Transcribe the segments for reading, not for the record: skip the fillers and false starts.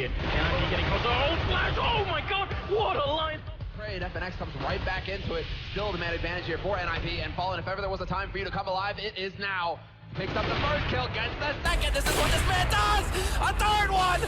here. NIP getting closer. Oh, flash! Oh my god! What a line! FNX comes right back into it. Still the man advantage here for NIP and Fallen. If ever there was a time for you to come alive, it is now. Picks up the first kill, gets the second. This is what this man does! A third one!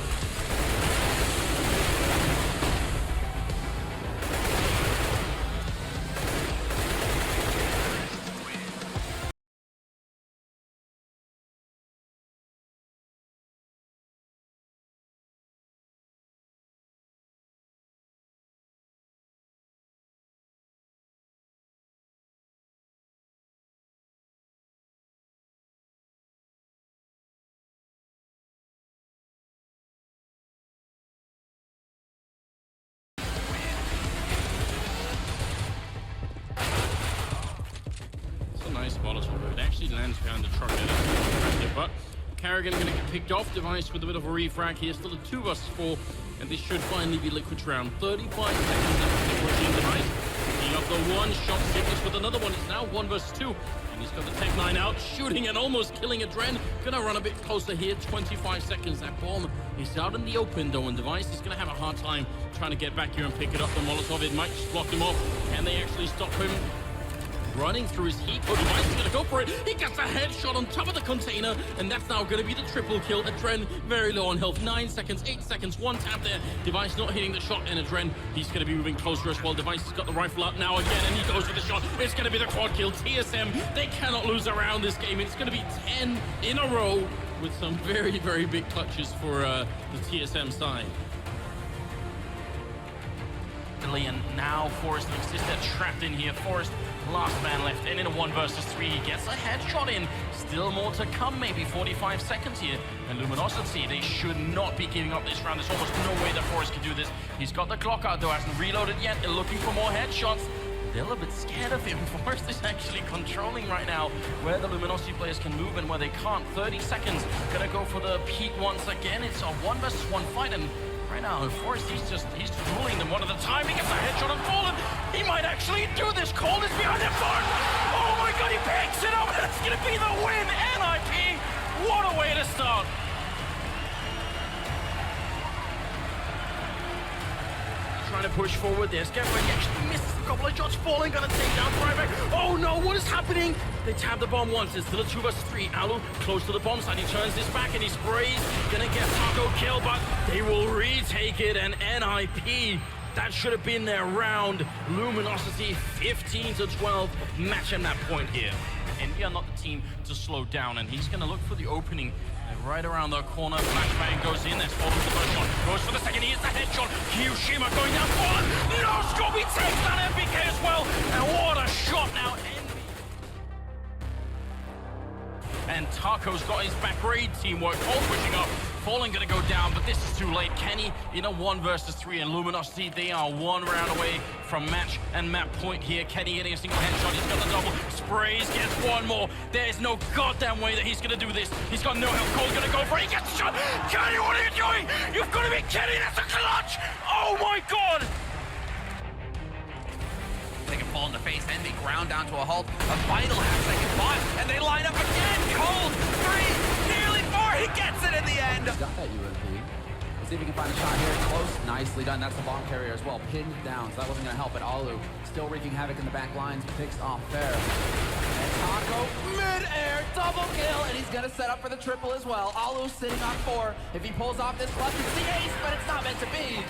Nice Molotov. It actually lands behind the truck there, but Karrigan going to get picked off. Device with a bit of a refrag here. Still a 2 vs 4, and this should finally be Liquid's round. 35 seconds left to push in Device. Picking up the one-shot sickness with another one. It's now 1 vs 2, and he's got the Tech 9 out, shooting and almost killing a Dren. Gonna run a bit closer here. 25 seconds. That bomb is out in the open, though, and Device is gonna have a hard time trying to get back here and pick it up. The Molotov, it might just block him off. Can they actually stop him? Running through his heat. Oh, Device is gonna go for it. He gets a headshot on top of the container, and that's now gonna be the triple kill. Adren very low on health. 9 seconds, 8 seconds, one tap there. Device not hitting the shot, and Adren, he's gonna be moving closer as well. Device has got the rifle out now again, and he goes for the shot. It's gonna be the quad kill. TSM, they cannot lose around this game. It's gonna be 10 in a row with some very, very big clutches for the TSM side. And now Forrest looks just trapped in here. Forrest, last man left, and in a 1 vs 3, he gets a headshot in. Still more to come, maybe 45 seconds here. And Luminosity, they should not be giving up this round. There's almost no way that Forrest can do this. He's got the clock out though, hasn't reloaded yet. They're looking for more headshots. They're a little bit scared of him. Forrest is actually controlling right now where the Luminosity players can move and where they can't. 30 seconds, gonna go for the peak once again. It's a 1 vs 1 fight, and right now, Forrest, he's just ruling them one at a time. He gets a headshot on Fallen. He might actually do this. Cold is behind him. Oh my god, he picks it up. That's going to be the win. NIP, what a way to start. Trying to push forward there. Scarecrow, he actually misses a couple of shots. Fallen gonna take down Dreamhack. Oh no, what is happening? They tab the bomb once. It's still a 2 vs 3. Alu close to the bomb side. He turns this back and he sprays. Gonna get Taco kill, but they will retake it. And NIP, that should have been their round. Luminosity 15-12, matching that point here. And we are not the team to slow down, and he's gonna look for the opening. Right around the corner, flashbang goes in, that's Fallen for the first shot, goes for the second, he hits the headshot, Kiyushima going down, Fallen, no scope, he takes down MBK as well, and what a shot now, and Taco's got his back, great teamwork, all pushing up, Fallen gonna go down, but this is too late. Kenny in a 1 vs 3, and Luminosity, they are 1 round away from match and map point here. Kenny getting a single headshot, he's got the double, sprays, gets 1 more. There's no goddamn way that he's gonna do this. He's got no health, Cole's gonna go for it, he gets shot! Kenny, what are you doing? You've got to be kidding, that's a clutch! Oh my god! They can fall in the face and be ground down to a halt. A vital half-second bot, and they line up again! Cold, 3, nearly 4, he gets it in the end! He's got that UMP. Let's see if we can find a shot here. Close, nicely done. That's the bomb carrier as well. Pinned down, so that wasn't gonna help. But Alu still wreaking havoc in the back lines. Picks off there. And Taco, mid-air, double kill, and he's gonna set up for the triple as well. Alu sitting on 4. If he pulls off this clutch, it's the ace, but it's not meant to be.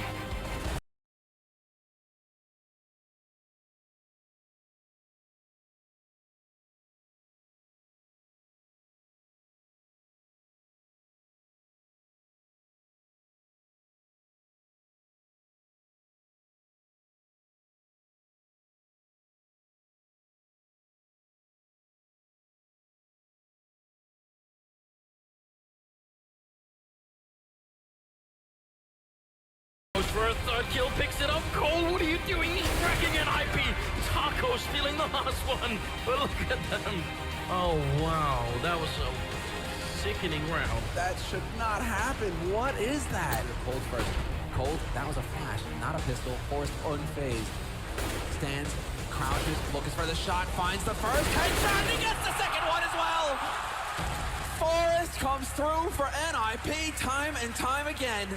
For a 3rd kill, picks it up. Cole, what are you doing? He's tracking NIP. Taco stealing the last one. But look at them. Oh, wow. That was a sickening round. That should not happen. What is that? Cold first. Cold, that was a flash, not a pistol. Forrest unfazed. Stands, crouches, looking for the shot, finds the first headshot, and he gets the second one as well! Forrest comes through for NIP time and time again.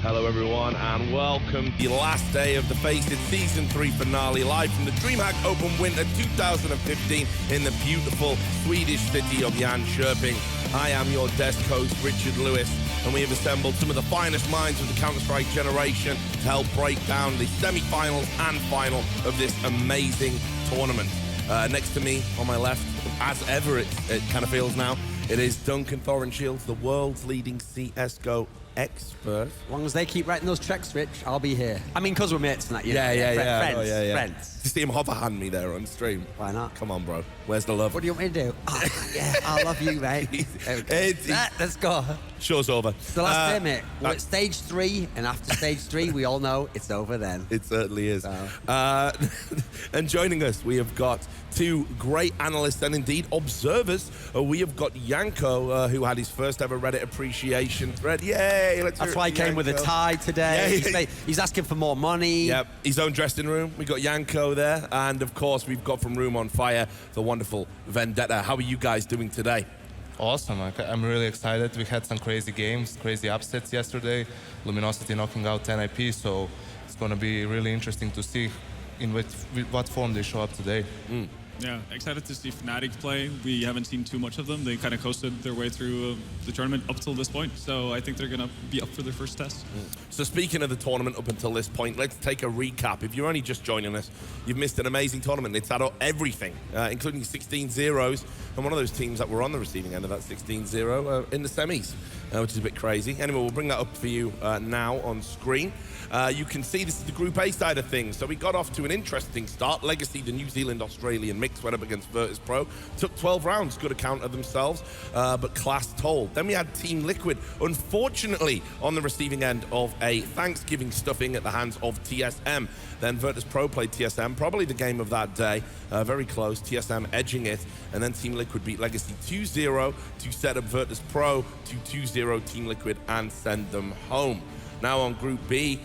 Hello everyone and welcome the last day of the FACEIT Season 3 finale live from the Dreamhack Open Winter 2015 in the beautiful Swedish city of Jönköping. I am your desk host Richard Lewis and we have assembled some of the finest minds of the Counter-Strike generation to help break down the semi-finals and final of this amazing tournament. Next to me on my left, as ever it kind of feels now, it is Duncan Thorenshields, the world's leading CSGO expert. As long as they keep writing those checks, Rich, I'll be here. I mean, because we're mates and that, Yeah. Friends, friends. You see him hover hand me there on stream. Why not? Come on, bro. Where's the love? What do you want me to do? Oh, yeah, I love you, mate. Let's go. Show's over. It's the last day, mate. We're at stage 3, and after stage 3, we all know it's over then. It certainly is. So. And joining us, we have got two great analysts and indeed observers. We have got Yanko, who had his first ever Reddit appreciation thread. Yay! That's why he came with a tie today. Yeah. He's asking for more money. Yep, his own dressing room. We got Yanko there, and of course we've got from Room on Fire the wonderful Vendetta. How are you guys doing today? Awesome. I'm really excited. We had some crazy games, crazy upsets yesterday. Luminosity knocking out NIP, so it's going to be really interesting to see in what form they show up today. Yeah, excited to see Fnatic play. We haven't seen too much of them. They kind of coasted their way through the tournament up till this point, so I think they're going to be up for their first test. So speaking of the tournament up until this point, let's take a recap. If you're only just joining us, you've missed an amazing tournament. It's had everything, including 16 zeros, and one of those teams that were on the receiving end of that 16-0 in the semis, which is a bit crazy. Anyway, we'll bring that up for you now on screen. You can see this is the Group A side of things. So we got off to an interesting start. Legacy, the New Zealand-Australian mix, went up against Virtus Pro. Took 12 rounds, good account of themselves, but class told. Then we had Team Liquid, unfortunately, on the receiving end of a Thanksgiving stuffing at the hands of TSM. Then Virtus Pro played TSM, probably the game of that day. Very close, TSM edging it. And then Team Liquid beat Legacy 2-0 to set up Virtus Pro to 2-0 Team Liquid and send them home. Now on Group B,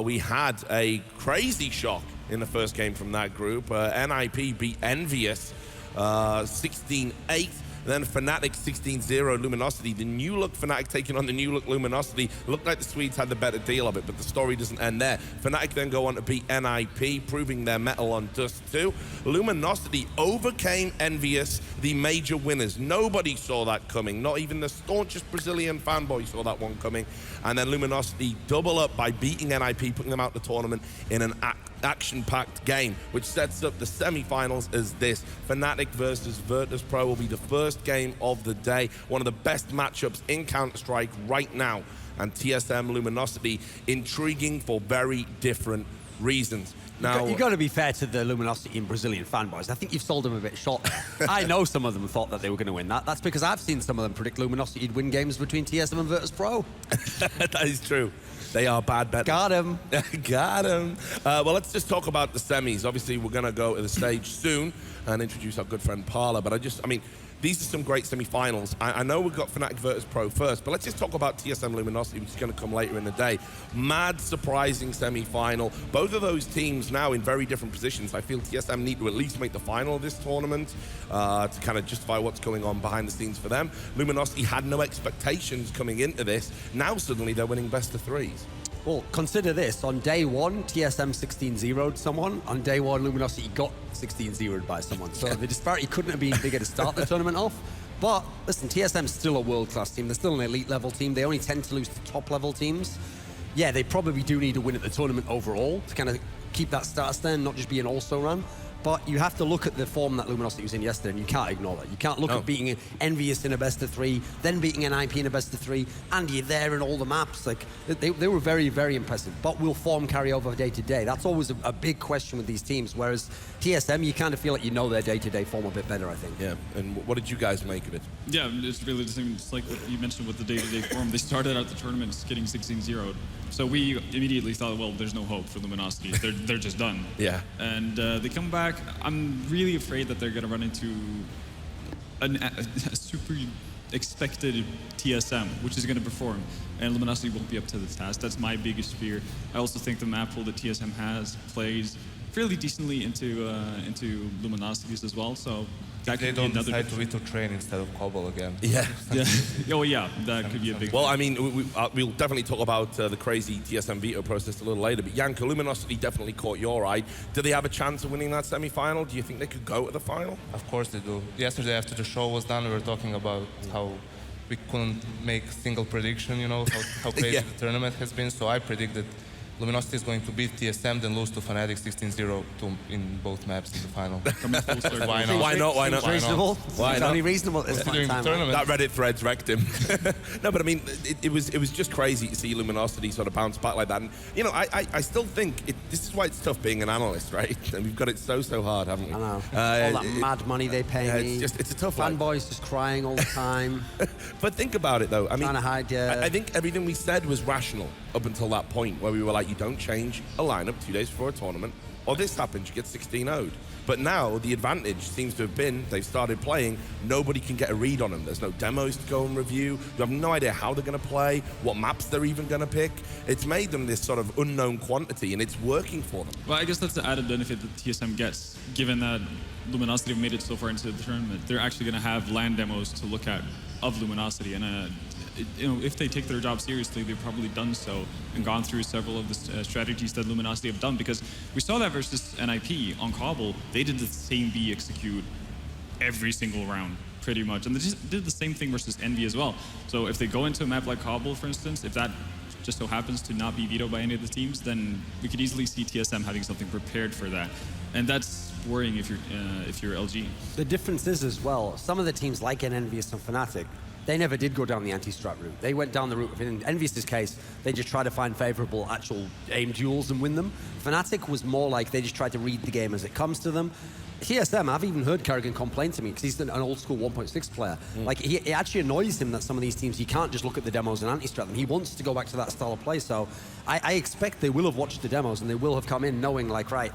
we had a crazy shock in the first game from that group. NIP beat Envious 16-8. Then Fnatic 16-0 Luminosity. The new look Fnatic taking on the new look Luminosity. Looked like the Swedes had the better deal of it, but the story doesn't end there. Fnatic then go on to beat NIP, proving their mettle on dust too. Luminosity overcame Envious, the major winners. Nobody saw that coming. Not even the staunchest Brazilian fanboy saw that one coming. And then Luminosity double up by beating NIP, putting them out the tournament in an action-packed game, which sets up the semi-finals as this. Fnatic versus Virtus Pro will be the first game of the day. One of the best matchups in Counter-Strike right now. And TSM Luminosity, intriguing for very different reasons. Now, You've got to be fair to the Luminosity and Brazilian fanboys. I think you've sold them a bit short. I know some of them thought that they were going to win that. That's because I've seen some of them predict Luminosity would win games between TSM and Virtus Pro. That is true. They are bad betters. Got him. Got him. Well, let's just talk about the semis. Obviously, we're going to go to the stage soon and introduce our good friend Parla. But these are some great semi-finals. I know we've got Fnatic Virtus Pro first, but let's just talk about TSM Luminosity, which is going to come later in the day. Mad, surprising semi-final. Both of those teams now in very different positions. I feel TSM need to at least make the final of this tournament to kind of justify what's going on behind the scenes for them. Luminosity had no expectations coming into this. Now suddenly they're winning best of threes. Well, consider this. On day one, TSM 16-0'd someone. On day one, Luminosity got 16-0'd by someone. So the disparity couldn't have been bigger to start the tournament off. But listen, TSM's still a world-class team. They're still an elite level team. They only tend to lose to top level teams. Yeah, they probably do need to win at the tournament overall to kind of keep that status there and not just be an also run. But you have to look at the form that Luminosity was in yesterday, and you can't ignore that. You can't look at beating Envious in a best of three, then beating NIP in a best of three, and you're there in all the maps. Like they were very, very impressive. But will form carry over day to day? That's always a big question with these teams. Whereas TSM, you kind of feel like you know their day-to-day form a bit better, I think. Yeah. And what did you guys make of it? Yeah, it's really the same. It's like what you mentioned with the day-to-day form. They started out the tournament getting 16-0'd. So we immediately thought, well, there's no hope for Luminosity. They're just done. Yeah. And they come back. I'm really afraid that they're going to run into a super expected TSM, which is going to perform, and Luminosity won't be up to the task. That's my biggest fear. I also think the map pool that TSM has plays fairly decently into Luminosity's as well. So that They could be don't another. decide to Vito train instead of Cobble again. Yeah. Yeah. Oh yeah, that could be a big. Well, I mean, we'll definitely talk about the crazy TSM veto process a little later, but Janka, Luminosity definitely caught your eye. Do they have a chance of winning that semi-final? Do you think they could go to the final? Of course they do. Yesterday after the show was done, we were talking about how we couldn't make a single prediction, you know, how crazy Yeah. the tournament has been. So I predicted Luminosity is going to beat TSM, then lose to Fnatic 16-0 in both maps in the final. Why not? Why not? Why not? It's reasonable. Why It's not? only reasonable. It's Considering the time. tournament. That Reddit thread's wrecked him. No, but I mean, it was just crazy to see Luminosity sort of bounce back like that. And, you know, I still think this is why it's tough being an analyst, right? And we've got it so hard, haven't we? I know. All that mad money they pay me. It's a tough life. Fanboys just crying all the time. But think about it, though. I mean, Trying to hide your- I think everything we said was rational up until that point where we were like, you don't change a lineup 2 days before a tournament, or this happens, you get 16-0'd. But now the advantage seems to have been they've started playing. Nobody can get a read on them. There's no demos to go and review. You have no idea how they're going to play, what maps they're even going to pick. It's made them this sort of unknown quantity, and it's working for them. Well, I guess that's the added benefit that TSM gets, given that Luminosity have made it so far into the tournament. They're actually going to have LAN demos to look at of Luminosity, and you know, if they take their job seriously, they've probably done so and gone through several of the strategies that Luminosity have done, because we saw that versus NIP on Cobble. They did the same B execute every single round, pretty much. And they just did the same thing versus Envy as well. So if they go into a map like Cobble, for instance, if that just so happens to not be vetoed by any of the teams, then we could easily see TSM having something prepared for that. And that's worrying if you're LG. The difference is as well, some of the teams like Envious and Fnatic, they never did go down the anti-strat route. They went down the route of, in Envious's case, they just try to find favorable actual aim duels and win them. Fnatic was more like they just tried to read the game as it comes to them. TSM, I've even heard Kerrigan complain to me because he's an old school 1.6 player. Like, it actually annoys him that some of these teams, you can't just look at the demos and anti-strat them. He wants to go back to that style of play. So I expect they will have watched the demos and they will have come in knowing, like, right,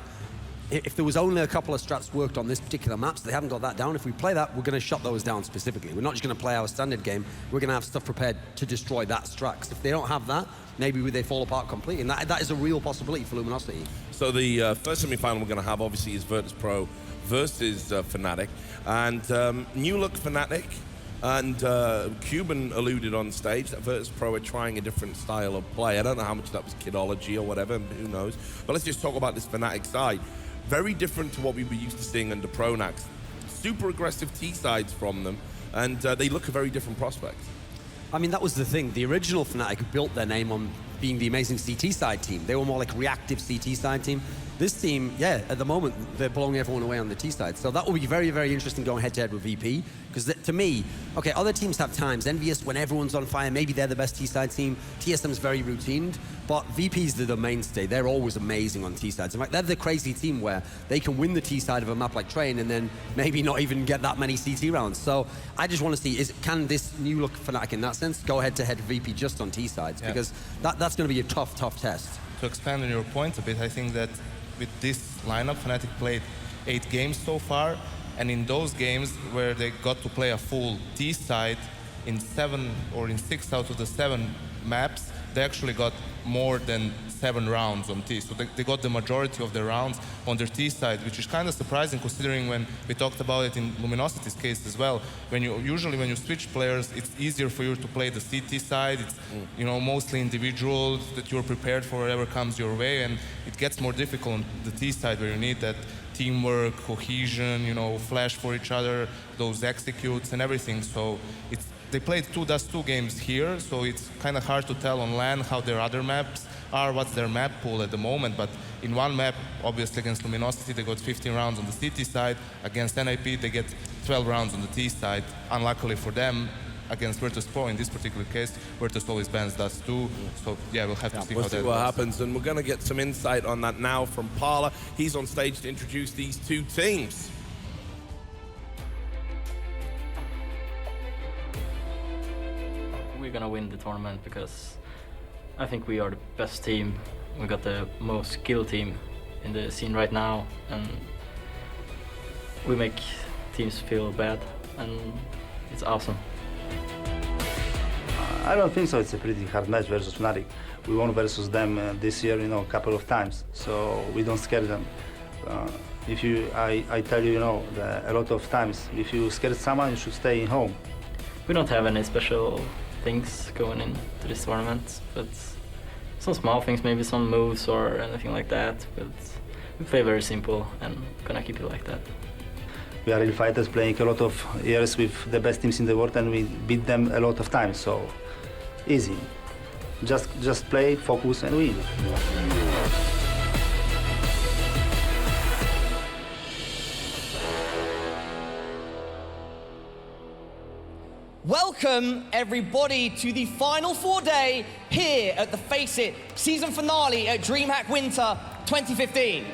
if there was only a couple of strats worked on this particular map, so they haven't got that down, if we play that, we're going to shut those down specifically. We're not just going to play our standard game. We're going to have stuff prepared to destroy that strat. 'Cause if they don't have that, maybe they fall apart completely. And that is a real possibility for Luminosity. So the first semi-final we're going to have, obviously, is Virtus Pro versus Fnatic. And new look Fnatic. And Cuban alluded on stage that Virtus Pro are trying a different style of play. I don't know how much that was kidology or whatever, who knows. But let's just talk about this Fnatic side. Very different to what we were used to seeing under Pronax. Super aggressive T-sides from them, and they look a very different prospect. I mean, that was the thing. The original Fnatic built their name on being the amazing CT side team. They were more like reactive CT side team. This team, yeah, at the moment, they're blowing everyone away on the T side. So that will be very, very interesting going head-to-head with VP. Because to me, okay, other teams have times. Envious, when everyone's on fire, maybe they're the best T side team. TSM's very routined, but VP's the mainstay. They're always amazing on T sides. In fact, they're the crazy team where they can win the T side of a map like Train and then maybe not even get that many CT rounds. So I just want to see, can this new look Fnatic in that sense go head-to-head VP just on T sides? Yeah. Because that's going to be a tough, tough test. To expand on your point a bit, I think that with this lineup, Fnatic played 8 games so far, And in those games where they got to play a full T side in 7 or in 6 out of the 7 maps, they actually got more than 7 rounds on T. So they got the majority of the rounds on their T side, which is kind of surprising considering when we talked about it in Luminosity's case as well. Usually when you switch players, it's easier for you to play the CT side. It's mostly individual, that you're prepared for whatever comes your way, and it gets more difficult on the T side where you need that teamwork, cohesion, flash for each other, those executes and everything. So they played dust 2 games here, so it's kind of hard to tell on LAN how their other maps are, what's their map pool at the moment. But in one map, obviously against Luminosity, they got 15 rounds on the CT side. Against NIP, they get 12 rounds on the T side. Unluckily for them, against Virtus Pro in this particular case, Virtus always bans dust 2. So yeah, we'll have to see we'll how see that what goes. happens, and we're going to get some insight on that now from Parla. He's on stage to introduce these 2 teams. We're gonna win the tournament because I think we are the best team. We got the most skilled team in the scene right now, and we make teams feel bad, and it's awesome. I don't think so. It's a pretty hard match versus Fnatic. We won versus them this year, a couple of times, so we don't scare them. I tell you, a lot of times, if you scare someone, you should stay home. We don't have any special things going into this tournament, but some small things, maybe some moves or anything like that, but we play very simple and gonna keep it like that. We are real fighters playing a lot of years with the best teams in the world, and we beat them a lot of times, so easy. Just play, focus and win. Welcome, everybody, to the Final 4 day here at the FACEIT season finale at Dreamhack Winter 2015.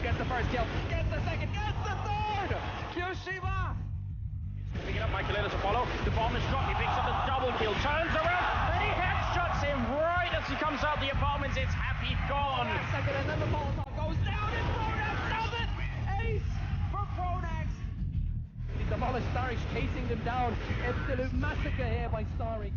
Gets the first kill, gets the second, gets the third! Kyushima! Picking up Michaelina to follow. The bomb is dropped. He picks up the double kill, turns around, and he headshots him right as he comes out the apartments. It's Happy gone. Second, and then the Molotov goes down, and Pronax does it! Ace for Pronax! He demolished Starix, chasing them down. Absolute massacre here by Starix.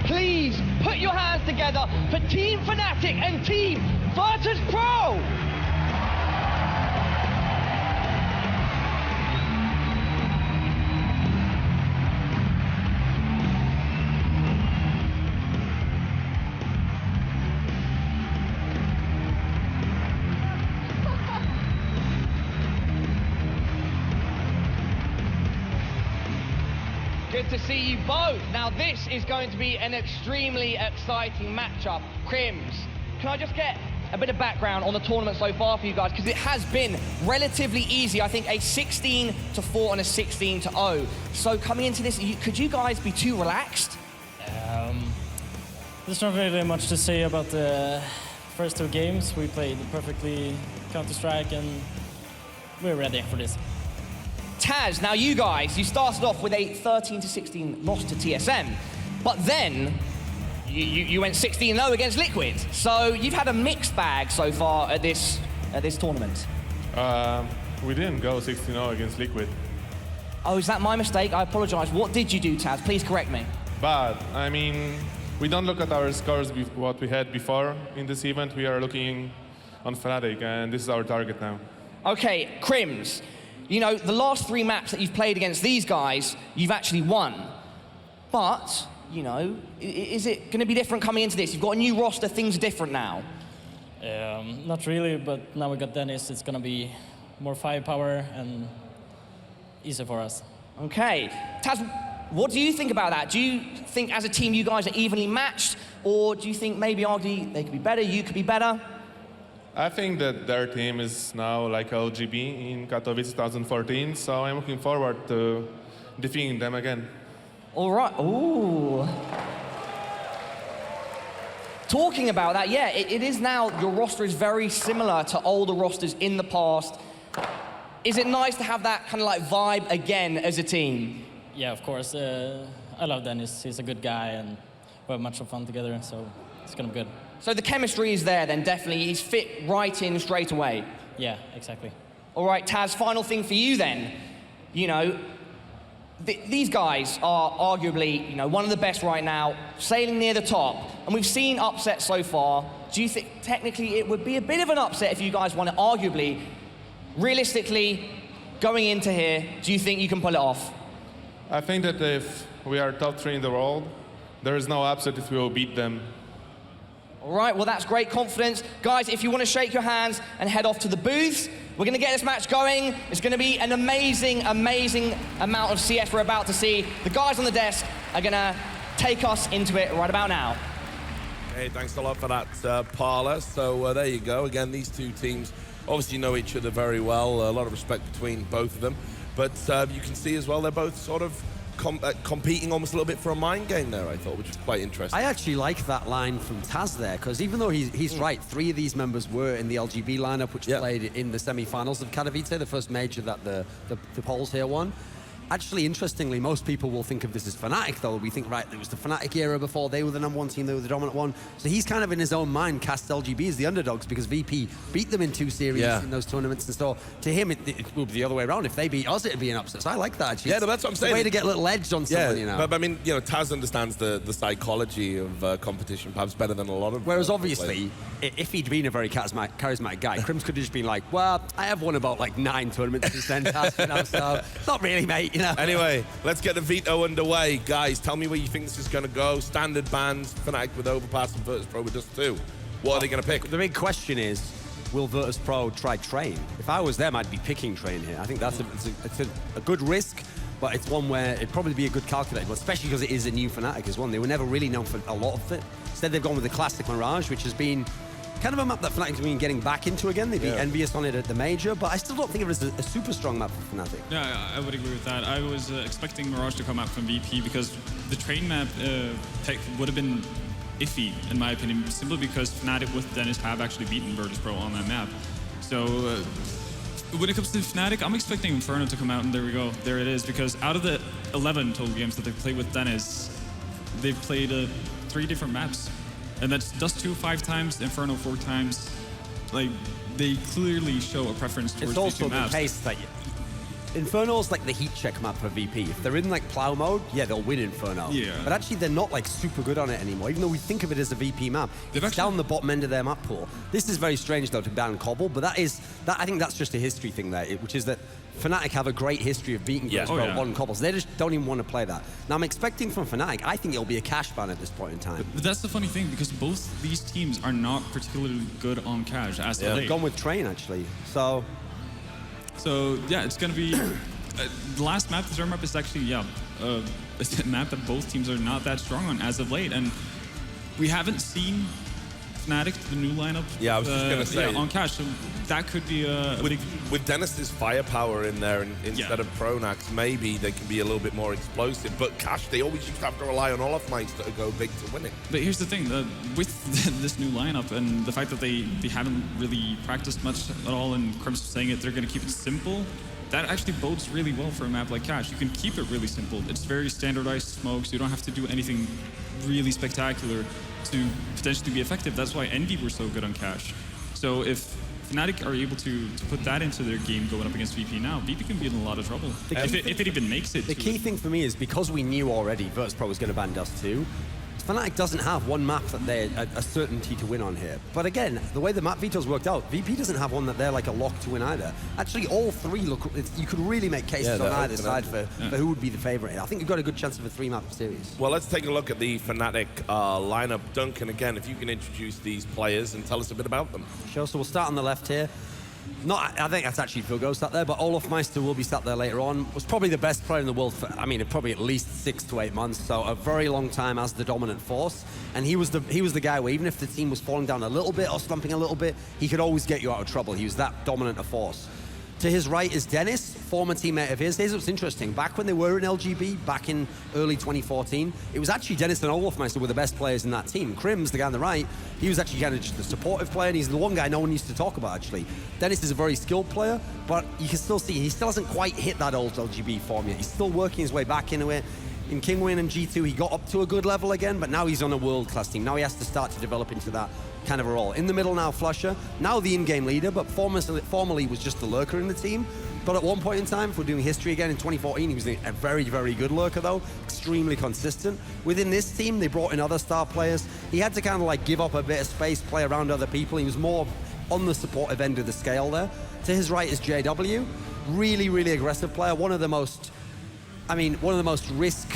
Please put your hands together for Team Fnatic and Team Virtus Pro! Good to see you both. Now this is going to be an extremely exciting matchup. Crims, can I just get a bit of background on the tournament so far for you guys? Because it has been relatively easy. I think a 16-4 and a 16-0. So coming into this, could you guys be too relaxed? There's not really much to say about the first 2 games. We played perfectly Counter-Strike and we're ready for this. Taz, now you guys, you started off with a 13-16 loss to TSM, but then you went 16-0 against Liquid. So you've had a mixed bag so far at this tournament. We didn't go 16-0 against Liquid. Oh, is that my mistake? I apologize. What did you do, Taz? Please correct me. But, I mean, we don't look at our scores, what we had before in this event. We are looking on Fnatic, and this is our target now. Okay, Crims, you know, the last 3 maps that you've played against these guys, you've actually won. But, you know, is it going to be different coming into this? You've got a new roster, things are different now. Not really, but now we got Dennis. It's going to be more firepower and easier for us. Okay. Taz, what do you think about that? Do you think as a team you guys are evenly matched? Or do you think maybe arguably they could be better, you could be better? I think that their team is now like LGB in Katowice 2014, so I'm looking forward to defeating them again. All right. Ooh. Talking about that, yeah, it is now, your roster is very similar to older rosters in the past. Is it nice to have that kind of like vibe again as a team? Yeah, of course. I love Dennis. He's a good guy, and we have much fun together, so it's going to be good. So the chemistry is there then, definitely. He's fit right in straight away. Yeah, exactly. All right, Taz, final thing for you then. You know, these guys are arguably, you know, one of the best right now, sailing near the top, and we've seen upsets so far. Do you think technically it would be a bit of an upset if you guys won it? Arguably, realistically, going into here, do you think you can pull it off? I think that if we are top 3 in the world, there is no upset if we will beat them. All right, well, that's great confidence. Guys, if you want to shake your hands and head off to the booths, we're going to get this match going. It's going to be an amazing, amazing amount of CS we're about to see. The guys on the desk are going to take us into it right about now. Hey, thanks a lot for that, Parla. So there you go. Again, these two teams obviously know each other very well. A lot of respect between both of them. But you can see as well, they're both sort of competing almost a little bit for a mind game there, I thought, which was quite interesting. I actually like that line from Taz there, because even though he's right, 3 of these members were in the LGB lineup, which played in the semi-finals of Katowice, the first major that the Poles here won. Actually, interestingly, most people will think of this as Fnatic, though. We think, right, it was the Fnatic era before. They were the #1 team. They were the dominant one. So he's kind of in his own mind cast LGB as the underdogs because VP beat them in 2 series in those tournaments. And so to him, it will be the other way around. If they beat us, it'd be an upset. So I like that, actually. Yeah, no, that's what I'm saying. It's a way to get a little edge on someone, you know. But I mean, you know, Taz understands the psychology of competition perhaps better than a lot of Whereas obviously, if he'd been a very charismatic guy, Crims could have just been like, well, I have won about like 9 tournaments since then, Taz, you know, so not really, mate, you know. Anyway, let's get the veto underway. Guys, tell me where you think this is going to go. Standard bans, Fnatic with Overpass and Virtus Pro with just 2. What are they going to pick? The big question is, will Virtus Pro try Train? If I was them, I'd be picking Train here. I think that's a good risk, but it's one where it'd probably be a good calculator, especially because it is a new Fnatic as well. They were never really known for a lot of it. Instead, they've gone with the classic Mirage, which has been kind of a map that Fnatic has been getting back into again. They'd be envious on it at the major, but I still don't think it was a super strong map for Fnatic. Yeah, I would agree with that. I was expecting Mirage to come out from VP because the train map would have been iffy, in my opinion, simply because Fnatic with Dennis have actually beaten Virtus Pro on that map. So when it comes to Fnatic, I'm expecting Inferno to come out, and there we go. There it is, because out of the 11 total games that they've played with Dennis, they've played 3 different maps. And that's Dust 2 5 times, Inferno 4 times. Like, they clearly show a preference towards these 2 maps. It's also the case that Inferno's like the heat check map for VP. If they're in like plow mode, yeah, they'll win Inferno. Yeah. But actually, they're not like super good on it anymore, even though we think of it as a VP map. It's down the bottom end of their map pool. This is very strange though to ban Cobble, but I think that's just a history thing there, which is that Fnatic have a great history of beating Virtus Pro on Cobbles. They just don't even want to play that. Now, I'm expecting from Fnatic, I think it'll be a cash ban at this point in time. But that's the funny thing, because both these teams are not particularly good on cash as of late. They've gone with Train, actually. So yeah, it's going to be... the last map, the third map, is actually, it's a map that both teams are not that strong on as of late. And we haven't seen Fnatic, the new lineup, I was just going to say, on cash, so that could be with Dennis's firepower in there instead of Pronax, maybe they can be a little bit more explosive. But cash, they always used to have to rely on Olafmites to go big to win it. But here's the thing, with this new lineup and the fact that they haven't really practiced much at all, and Crims was saying it, they're going to keep it simple. That actually bodes really well for a map like Cash. You can keep it really simple. It's very standardized smokes. You don't have to do anything really spectacular to potentially be effective. That's why Envy were so good on Cash. So if Fnatic are able to put that into their game going up against VP now, VP can be in a lot of trouble. If it even makes it. The key thing for me is because we knew already Virtus Pro was going to ban Dust 2, Fnatic doesn't have one map that they're a certainty to win on here. But again, the way the map veto's worked out, VP doesn't have one that they're like a lock to win either. Actually, all three look, you could really make cases on either side for who would be the favorite here. I think you've got a good chance of a 3-map series. Well, let's take a look at the Fnatic lineup. Duncan, again, if you can introduce these players and tell us a bit about them. Sure, so we'll start on the left here. I think that's actually Fugo sat there, but Olofmeister will be sat there later on. Was probably the best player in the world for, probably at least 6 to 8 months, so a very long time as the dominant force. And he was the guy where even if the team was falling down a little bit or slumping a little bit, he could always get you out of trouble. He was that dominant a force. To his right is Dennis, former teammate of his. Here's what's interesting. Back when they were in LGB, back in early 2014, it was actually Dennis and Olofmeister were the best players in that team. Krims, the guy on the right, he was actually kind of just a supportive player, and he's the one guy no one used to talk about, actually. Dennis is a very skilled player, but you can still see he still hasn't quite hit that old LGB form yet. He's still working his way back into it. In Kingwin and G2, he got up to a good level again, but now he's on a world-class team. Now he has to start to develop into that kind of a role. In the middle now, Flusher, now the in-game leader, but formerly was just the lurker in the team. But at one point in time, if we're doing history again, in 2014, he was a very, very good lurker, though. Extremely consistent. Within this team, they brought in other star players. He had to kind of like give up a bit of space, play around other people. He was more on the supportive end of the scale there. To his right is JW. Really, really aggressive player. One of the most risk,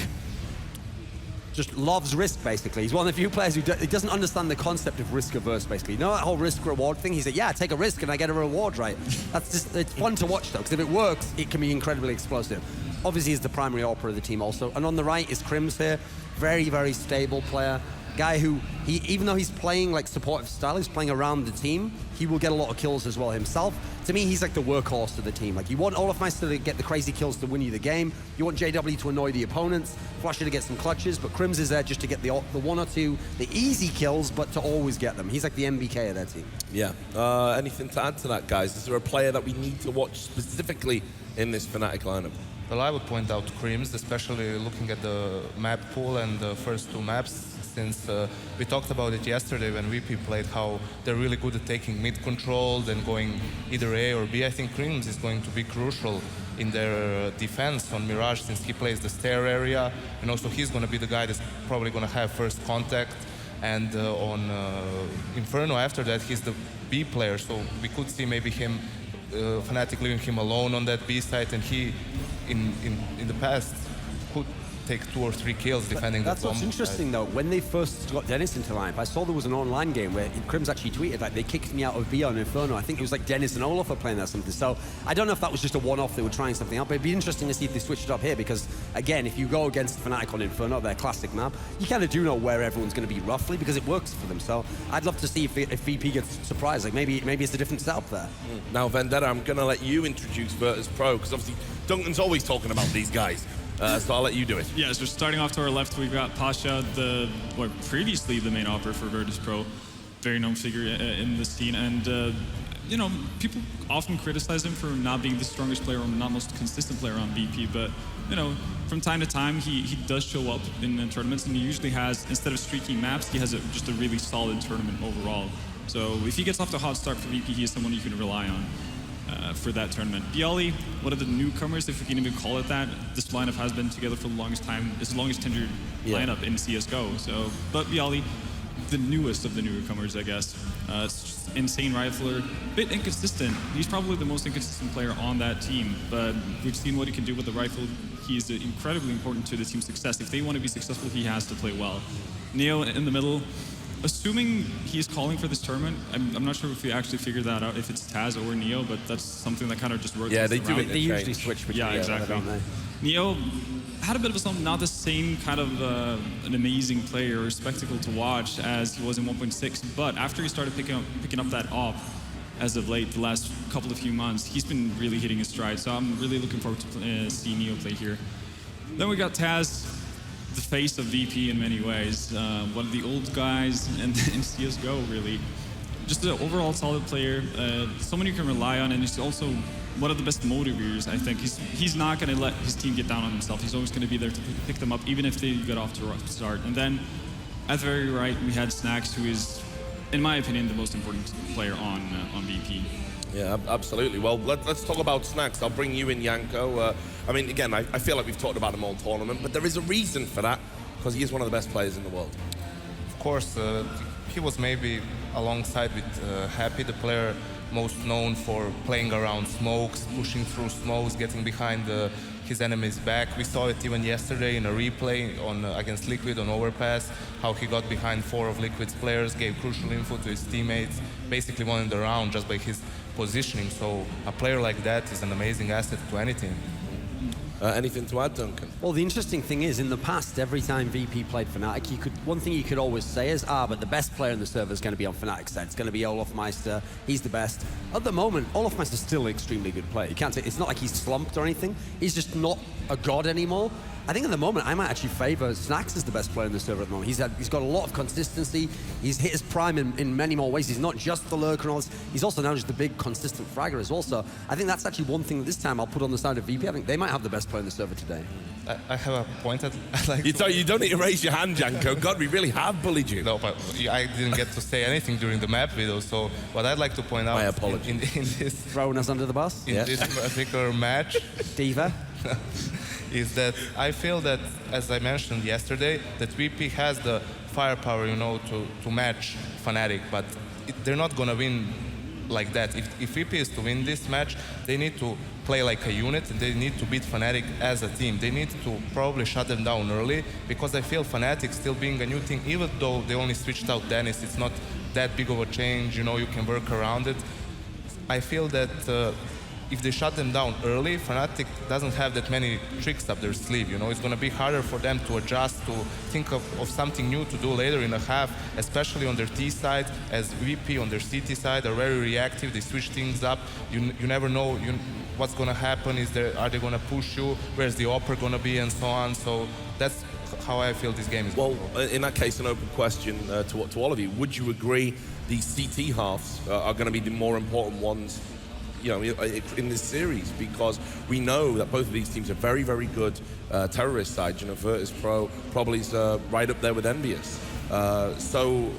just loves risk, basically. He's one of the few players who he doesn't understand the concept of risk averse, basically. You know that whole risk-reward thing? He's like, yeah, take a risk and I get a reward, right? That's just, it's fun to watch, though, because if it works, it can be incredibly explosive. Obviously, he's the primary AWPer of the team also. And on the right is Krims here. Very, very stable player. Guy who, even though he's playing like supportive style, he's playing around the team, he will get a lot of kills as well himself. To me, he's like the workhorse of the team. Like, you want Olofmeister to get the crazy kills to win you the game. You want JW to annoy the opponents, Flusher to get some clutches, but Krims is there just to get the 1 or 2, the easy kills, but to always get them. He's like the MBK of their team. Yeah. Anything to add to that, guys? Is there a player that we need to watch specifically in this Fnatic lineup? Well, I would point out Krims, especially looking at the map pool and the first 2 maps, since we talked about it yesterday when VP played, how they're really good at taking mid control, then going either A or B. I think Krims is going to be crucial in their defense on Mirage, since he plays the stair area, and also he's going to be the guy that's probably going to have first contact. And on Inferno after that, he's the B player, so we could see maybe him, Fnatic leaving him alone on that B site, and he, in the past, could take 2 or 3 kills defending That's that bomb. what's interesting, though. When they first got Dennis into lineup, I saw there was an online game where Krims actually tweeted like, they kicked me out of B on Inferno. I think it was like Dennis and Olaf were playing that or something. So I don't know if that was just a one-off, they were trying something out, but it'd be interesting to see if they switched it up here, because again, if you go against Fnatic on Inferno, their classic map, you kind of do know where everyone's going to be roughly, because it works for them. So I'd love to see if VP gets surprised. Like maybe it's a different setup there. Now, Vendetta, I'm going to let you introduce Virtus Pro, because obviously Duncan's always talking about these guys. So I'll let you do it. Yeah, so starting off to our left, we've got Pasha, previously the main AWPer for Virtus Pro, very known figure in the scene, and people often criticize him for not being the strongest player or not most consistent player on VP, but from time to time he does show up in tournaments, and he usually has, instead of streaky maps, he has just a really solid tournament overall. So if he gets off to a hot start for VP, he is someone you can rely on for that tournament. Bialy, one of the newcomers, if we can even call it that. This lineup has been together for the longest time. It's the longest tenured lineup in CSGO. So, but Bialy, the newest of the newcomers, I guess. Insane rifler, bit inconsistent. He's probably the most inconsistent player on that team, but we've seen what he can do with the rifle. He's incredibly important to the team's success. If they want to be successful, he has to play well. Neo in the middle. Assuming he's calling for this tournament, I'm not sure if we actually figured that out, if it's Taz or Neo, but that's something that kind of just rotates. Yeah, they do it. They usually switch between. Yeah, exactly. Don't they? Neo had a bit of a slump, not the same kind of an amazing player or spectacle to watch as he was in 1.6, but after he started picking up that op as of late, the last couple of few months, he's been really hitting his stride. So I'm really looking forward to seeing Neo play here. Then we got Taz, the face of VP in many ways. One of the old guys in CSGO, really. Just an overall solid player, someone you can rely on, and he's also one of the best motivators, I think. He's not going to let his team get down on himself. He's always going to be there to pick them up, even if they get off to a rough start. And then at the very right, we had Snacks, who is, in my opinion, the most important player on VP. Yeah, absolutely. Well, let's talk about Snacks. I'll bring you in, Yanko. Again, I feel like we've talked about him all tournament, but there is a reason for that, because he is one of the best players in the world. course, he was maybe alongside with Happy, the player most known for playing around smokes, pushing through smokes, getting behind his enemy's back. We saw it even yesterday in a replay against Liquid on Overpass, how he got behind 4 of Liquid's players, gave crucial info to his teammates, basically won the round just by his positioning. So a player like that is an amazing asset to any team. Anything to add, Duncan? Well, the interesting thing is, in the past, every time VP played Fnatic, one thing you could always say is, but the best player in the server is going to be on Fnatic's side. It's going to be Olaf Meister. He's the best. At the moment, Olaf Meister's still an extremely good player. You can't say, it's not like he's slumped or anything. He's just not a god anymore. I think at the moment, I might actually favor Snax as the best player in the server at the moment. He's got a lot of consistency. He's hit his prime in many more ways. He's not just the lurker and all this. He's also now just the big, consistent fragger as well. So I think that's actually one thing that this time I'll put on the side of VP. I think they might have the best player in the server today. I have a point I'd like you don't need to raise your hand, Janko. God, we really have bullied you. No, but I didn't get to say anything during the map video. So what I'd like to point out... My apologies. In this... Throwing us under the bus? In this particular match... Diva? is that I feel that, as I mentioned yesterday, that VP has the firepower, to match Fnatic, but they're not gonna win like that. If VP is to win this match, they need to play like a unit, and they need to beat Fnatic as a team. They need to probably shut them down early, because I feel Fnatic still being a new team, even though they only switched out Dennis, it's not that big of a change, you can work around it. I feel that if they shut them down early, Fnatic doesn't have that many tricks up their sleeve. It's going to be harder for them to adjust, to think of something new to do later in a half, especially on their T side, as VP on their CT side are very reactive. They switch things up. You never know what's going to happen. Are they going to push you? Where's the upper going to be, and so on. So that's how I feel this game is. Well, in that case, an open question to all of you. Would you agree these CT halves are going to be the more important ones in this series, because we know that both of these teams are very, very good terrorist sides. Virtus Pro probably is right up there with Envious. So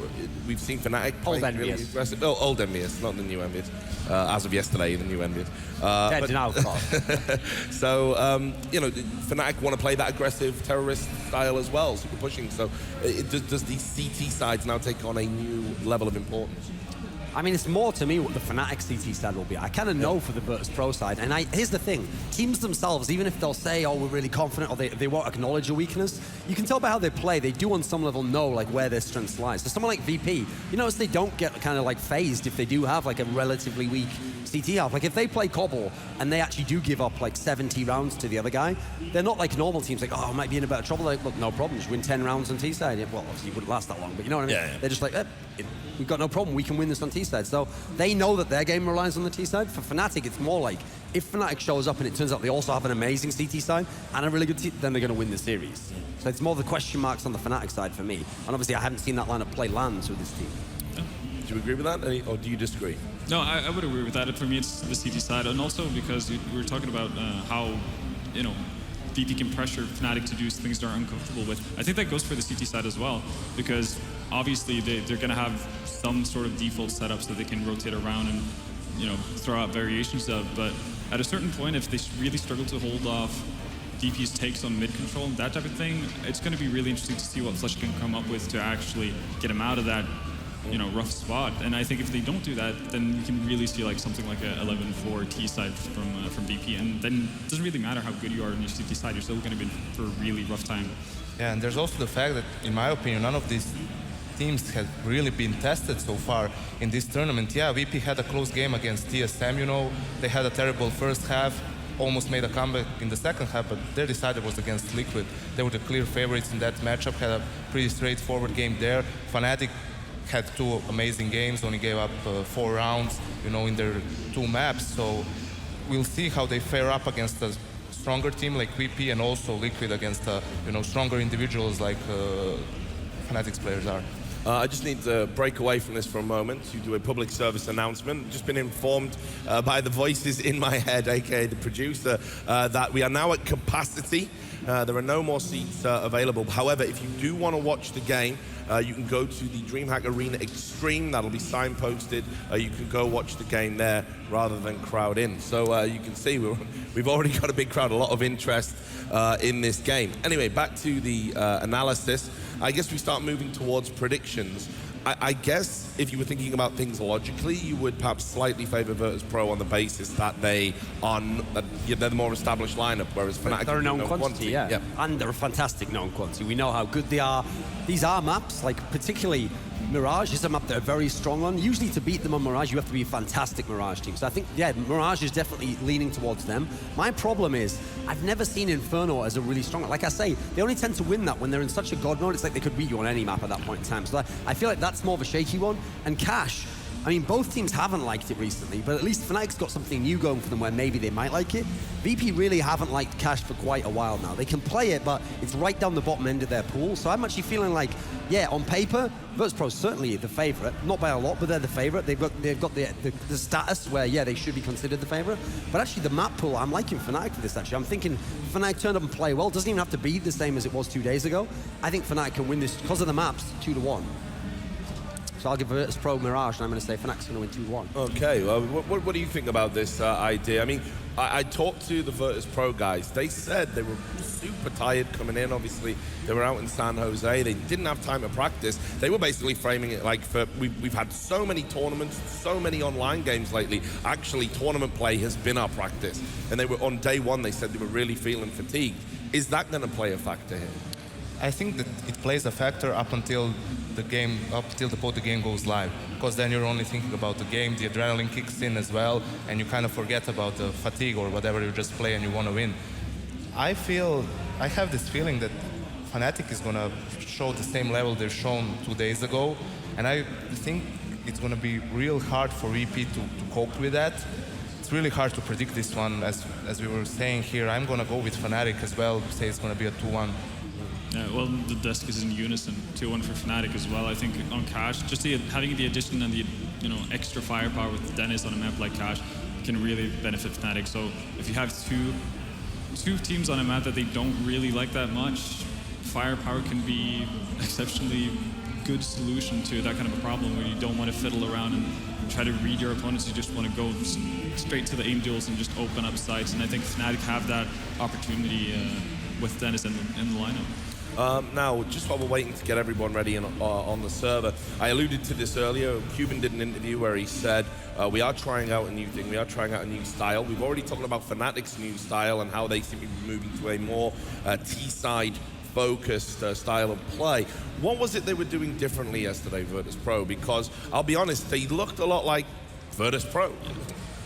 we've seen Fnatic old playing really Envious. aggressive. Oh, old Envious, not the new Envious. As of yesterday, the new Envious. Dead now, of course. So Fnatic want to play that aggressive terrorist style as well, super pushing. So does these CT sides now take on a new level of importance? I mean, it's more to me what the Fnatic CT side will be. I kind of know for the Virtus Pro side. And here's the thing. Teams themselves, even if they'll say, oh, we're really confident, or they won't acknowledge a weakness, you can tell by how they play, they do on some level know where their strengths lie. So someone like VP, you notice they don't get kind of phased if they do have a relatively weak CT half. If they play Cobble and they actually do give up 70 rounds to the other guy, they're not like normal teams oh, I might be in a bit of trouble. Look, no problem, just win 10 rounds on T side. Well, obviously it wouldn't last that long, but you know what I mean? Yeah. They're just we've got no problem, we can win this on T side. So they know that their game relies on the T side. For Fnatic, it's more if Fnatic shows up and it turns out they also have an amazing CT side and a really good team, then they're going to win the series. So it's more the question marks on the Fnatic side for me. And obviously I haven't seen that lineup play lands with this team. Do you agree with that, or do you disagree? No, I would agree with that. For me, it's the CT side, and also because we were talking about how, VP can pressure Fnatic to do things they're uncomfortable with. I think that goes for the CT side as well, because obviously they're going to have some sort of default setups that they can rotate around and, throw out variations of. But at a certain point, if they really struggle to hold off DP's takes on mid control and that type of thing, it's going to be really interesting to see what Flush can come up with to actually get him out of that rough spot. And I think if they don't do that, then you can really see something like a 11-4 T side from VP, and then it doesn't really matter how good you are on your CT side, you're still going to be in for a really rough time. Yeah, and there's also the fact that, in my opinion, none of these teams have really been tested so far in this tournament. Yeah, VP had a close game against TSM, they had a terrible first half, almost made a comeback in the second half, but their decider was against Liquid. They were the clear favorites in that matchup, had a pretty straightforward game there. Fnatic had 2 amazing games, only gave up 4 rounds, in their 2 maps. So we'll see how they fare up against a stronger team like VP, and also Liquid against stronger individuals like Fnatic's players are. I just need to break away from this for a moment to do a public service announcement. Just been informed by the voices in my head, aka the producer, that we are now at capacity There are no more seats available. However, if you do want to watch the game, you can go to the Dreamhack Arena Extreme. That'll be signposted. You can go watch the game there rather than crowd in. So you can see we've already got a big crowd, a lot of interest in this game. Anyway, back to the analysis. I guess we start moving towards predictions. I guess if you were thinking about things logically, you would perhaps slightly favor Virtus Pro on the basis that they're the more established lineup, whereas Fnatic they're a known quantity. quantity, yeah. And they're a fantastic known quantity. We know how good they are. These are maps, like particularly Mirage is a map they're very strong on. Usually to beat them on Mirage, you have to be a fantastic Mirage team. So I think, yeah, Mirage is definitely leaning towards them. My problem is, I've never seen Inferno as a really strong, like I say, they only tend to win that when they're in such a god mode. It's like they could beat you on any map at that point in time. So I feel like that's more of a shaky one. And Cash, I mean, both teams haven't liked it recently, but at least Fnatic's got something new going for them where maybe they might like it. VP really haven't liked Cash for quite a while now. They can play it, but it's right down the bottom end of their pool. So I'm actually feeling like, yeah, on paper, Virtus Pro's certainly the favorite. Not by a lot, but they're the favorite. They've got the status where, yeah, they should be considered the favorite. But actually, the map pool, I'm liking Fnatic for this, actually. I'm thinking Fnatic turned up and play well. Doesn't even have to be the same as it was 2 days ago. I think Fnatic can win this because of the maps, 2-1. So I'll give Virtus Pro Mirage, and I'm going to say Fnatic's going to win 2-1. Okay, well, what do you think about this idea? I mean, I talked to the Virtus Pro guys. They said they were super tired coming in. Obviously, they were out in San Jose. They didn't have time to practice. They were basically framing it like, we've had so many tournaments, so many online games lately. Actually, tournament play has been our practice. And they were on day one, they said they were really feeling fatigued. Is that going to play a factor here? I think that it plays a factor up until the game goes live, because then you're only thinking about the game, the adrenaline kicks in as well, and you kind of forget about the fatigue or whatever you just play and you want to win. I have this feeling that Fnatic is going to show the same level they've shown 2 days ago, and I think it's going to be real hard for VP to cope with that. It's really hard to predict this one, as we were saying here. I'm going to go with Fnatic as well, say it's going to be a 2-1. Yeah, well, the desk is in unison, 2-1 for Fnatic as well. I think on Cash, just having the addition and the extra firepower with Dennis on a map like Cash can really benefit Fnatic. So if you have two teams on a map that they don't really like that much, firepower can be exceptionally good solution to that kind of a problem where you don't want to fiddle around and try to read your opponents. You just want to go straight to the aim duels and just open up sites. And I think Fnatic have that opportunity with Dennis in the lineup. Now, just while we're waiting to get everyone ready on the server, I alluded to this earlier. Cuban did an interview where he said, we are trying out a new thing, we are trying out a new style. We've already talked about Fnatic's new style and how they seem to be moving to a more T-side focused style of play. What was it they were doing differently yesterday, Virtus Pro? Because I'll be honest, they looked a lot like Virtus Pro.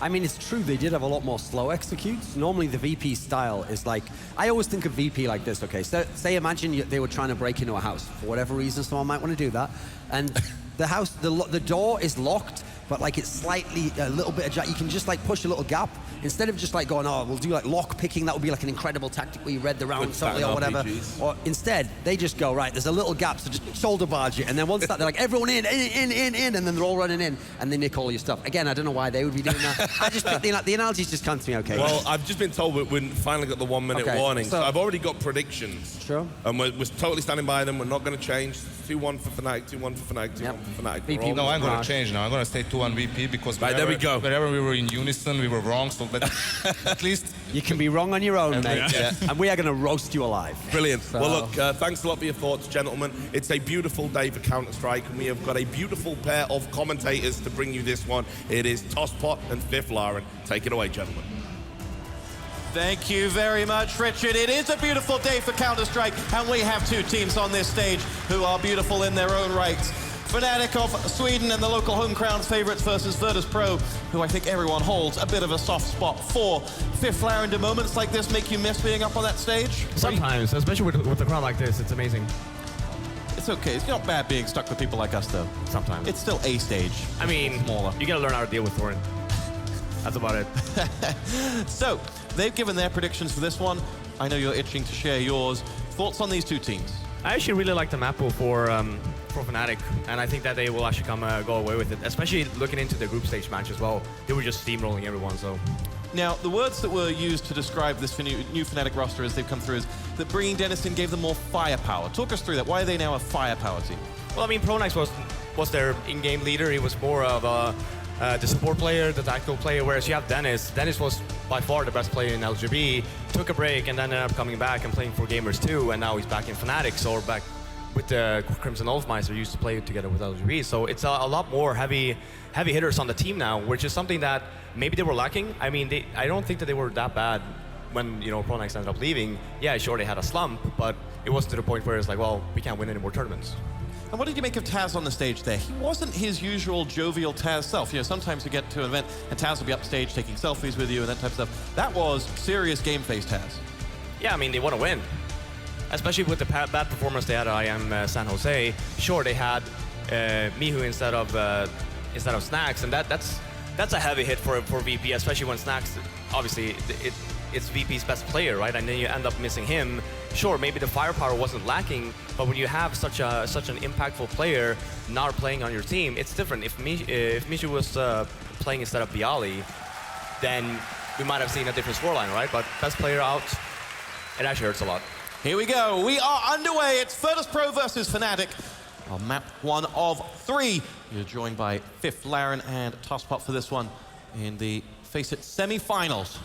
I mean, it's true, they did have a lot more slow executes. Normally, the VP style is like, I always think of VP like this, okay? So, say, imagine they were trying to break into a house. For whatever reason, someone might want to do that. And the house, the door is locked, but like it's slightly, a little bit of, you can just like push a little gap. Instead of just like going, oh, we'll do like lock picking, that would be like an incredible tactic where you read the round totally or whatever. RPGs. Or instead, they just go, right, there's a little gap, so just shoulder barge it. And then once that, they're like, everyone in, and then they're all running in, and they nick all your stuff. Again, I don't know why they would be doing that. I just think the analogies just come to me, okay? Well, I've just been told we finally got the 1 minute warning. So I've already got predictions. Sure. And we're totally standing by them. We're not going to change. 2-1 for Fnatic, 2-1 for Fnatic, 2-1 for Fnatic. VP, no, I'm going to change now. I'm going to say 2-1 VP because there we go. Wherever we were in unison, we were wrong. So at least you can be wrong on your own, mate. Yeah. And we are going to roast you alive. Brilliant. So. Well, look, thanks a lot for your thoughts, gentlemen. It's a beautiful day for Counter-Strike, and we have got a beautiful pair of commentators to bring you this one. It is Tosspot and Fifth Laren. Take it away, gentlemen. Thank you very much, Richard. It is a beautiful day for Counter-Strike, and we have two teams on this stage who are beautiful in their own right. Fnatic of Sweden and the local home crowd's favourites versus Virtus Pro, who I think everyone holds a bit of a soft spot for. Fifth Laren, do moments like this make you miss being up on that stage? Sometimes, especially with a crowd like this, it's amazing. It's okay. It's not bad being stuck with people like us, though. Sometimes. It's still a stage. I mean, smaller. You gotta learn how to deal with Thorin. That's about it. So, they've given their predictions for this one. I know you're itching to share yours. Thoughts on these two teams? I actually really like the map pool for Fnatic, and I think that they will actually go away with it, especially looking into the group stage match as well. They were just steamrolling everyone, so Now, the words that were used to describe this new Fnatic roster as they've come through is that bringing Dennis in gave them more firepower. Talk us through that. Why are they now a firepower team? Well, I mean, Pronax was their in-game leader. He was more of the support player, the tactical player, whereas you have Dennis. Dennis was by far the best player in LGB, took a break, and then ended up coming back and playing for Gamers 2, and now he's back in Fnatic, so back with the Crimson Wolfmeister, used to play together with LGB. So it's a lot more heavy hitters on the team now, which is something that maybe they were lacking. I mean, I don't think that they were that bad when, you know, Pronax ended up leaving. Yeah, sure, they had a slump, but it wasn't to the point where it's like, well, we can't win any more tournaments. And what did you make of Taz on the stage there? He wasn't his usual jovial Taz self. You know, sometimes you get to an event and Taz will be upstage taking selfies with you and that type of stuff. That was serious game face Taz. Yeah, I mean, they want to win. Especially with the bad performance they had at IM San Jose. Sure, they had Mihu instead of Snacks, and that's a heavy hit for VP, especially when Snacks, obviously, it's VP's best player, right? And then you end up missing him. Sure, maybe the firepower wasn't lacking, but when you have such an impactful player not playing on your team, it's different. If Mishu was playing instead of Bialy, then we might have seen a different scoreline, right? But best player out, it actually hurts a lot. Here we go. We are underway. It's Virtus Pro versus Fnatic on map 1 of 3. You're joined by Fifth, Laren, and Tosspot for this one in the FACEIT semi-finals.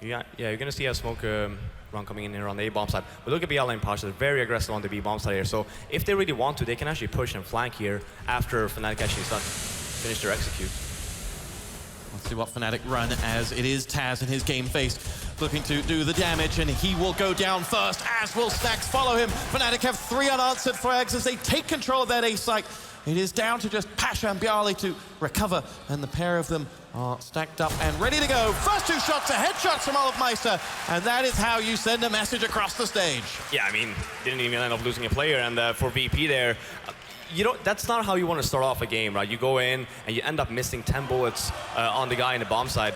Yeah, you're going to see a smoke run coming in here on the A-bomb side. But look at BL and Pasha, they're very aggressive on the B-bomb side here. So if they really want to, they can actually push and flank here after Fnatic actually finish their execute. Let's see what Fnatic run, as it is Taz in his game face looking to do the damage, and he will go down first, as will Snacks follow him. Fnatic have 3 unanswered frags as they take control of that A site. It is down to just Pasha and Bialy to recover, and the pair of them are stacked up and ready to go. First 2 shots are headshots from Olofmeister, and that is how you send a message across the stage. Yeah, I mean, didn't even end up losing a player, and for VP there, that's not how you want to start off a game, right? You go in and you end up missing 10 bullets on the guy in the bomb side.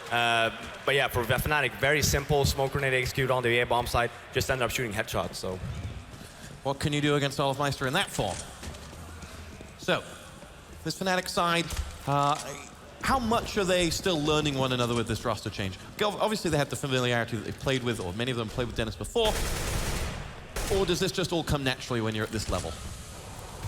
But yeah, for Fnatic, very simple smoke grenade execute on the A bomb side, just end up shooting headshots. So, what can you do against Olofmeister in that form? So, this Fnatic side, how much are they still learning one another with this roster change? Obviously, they have the familiarity that they've played with, or many of them played with Dennis before. Or does this just all come naturally when you're at this level?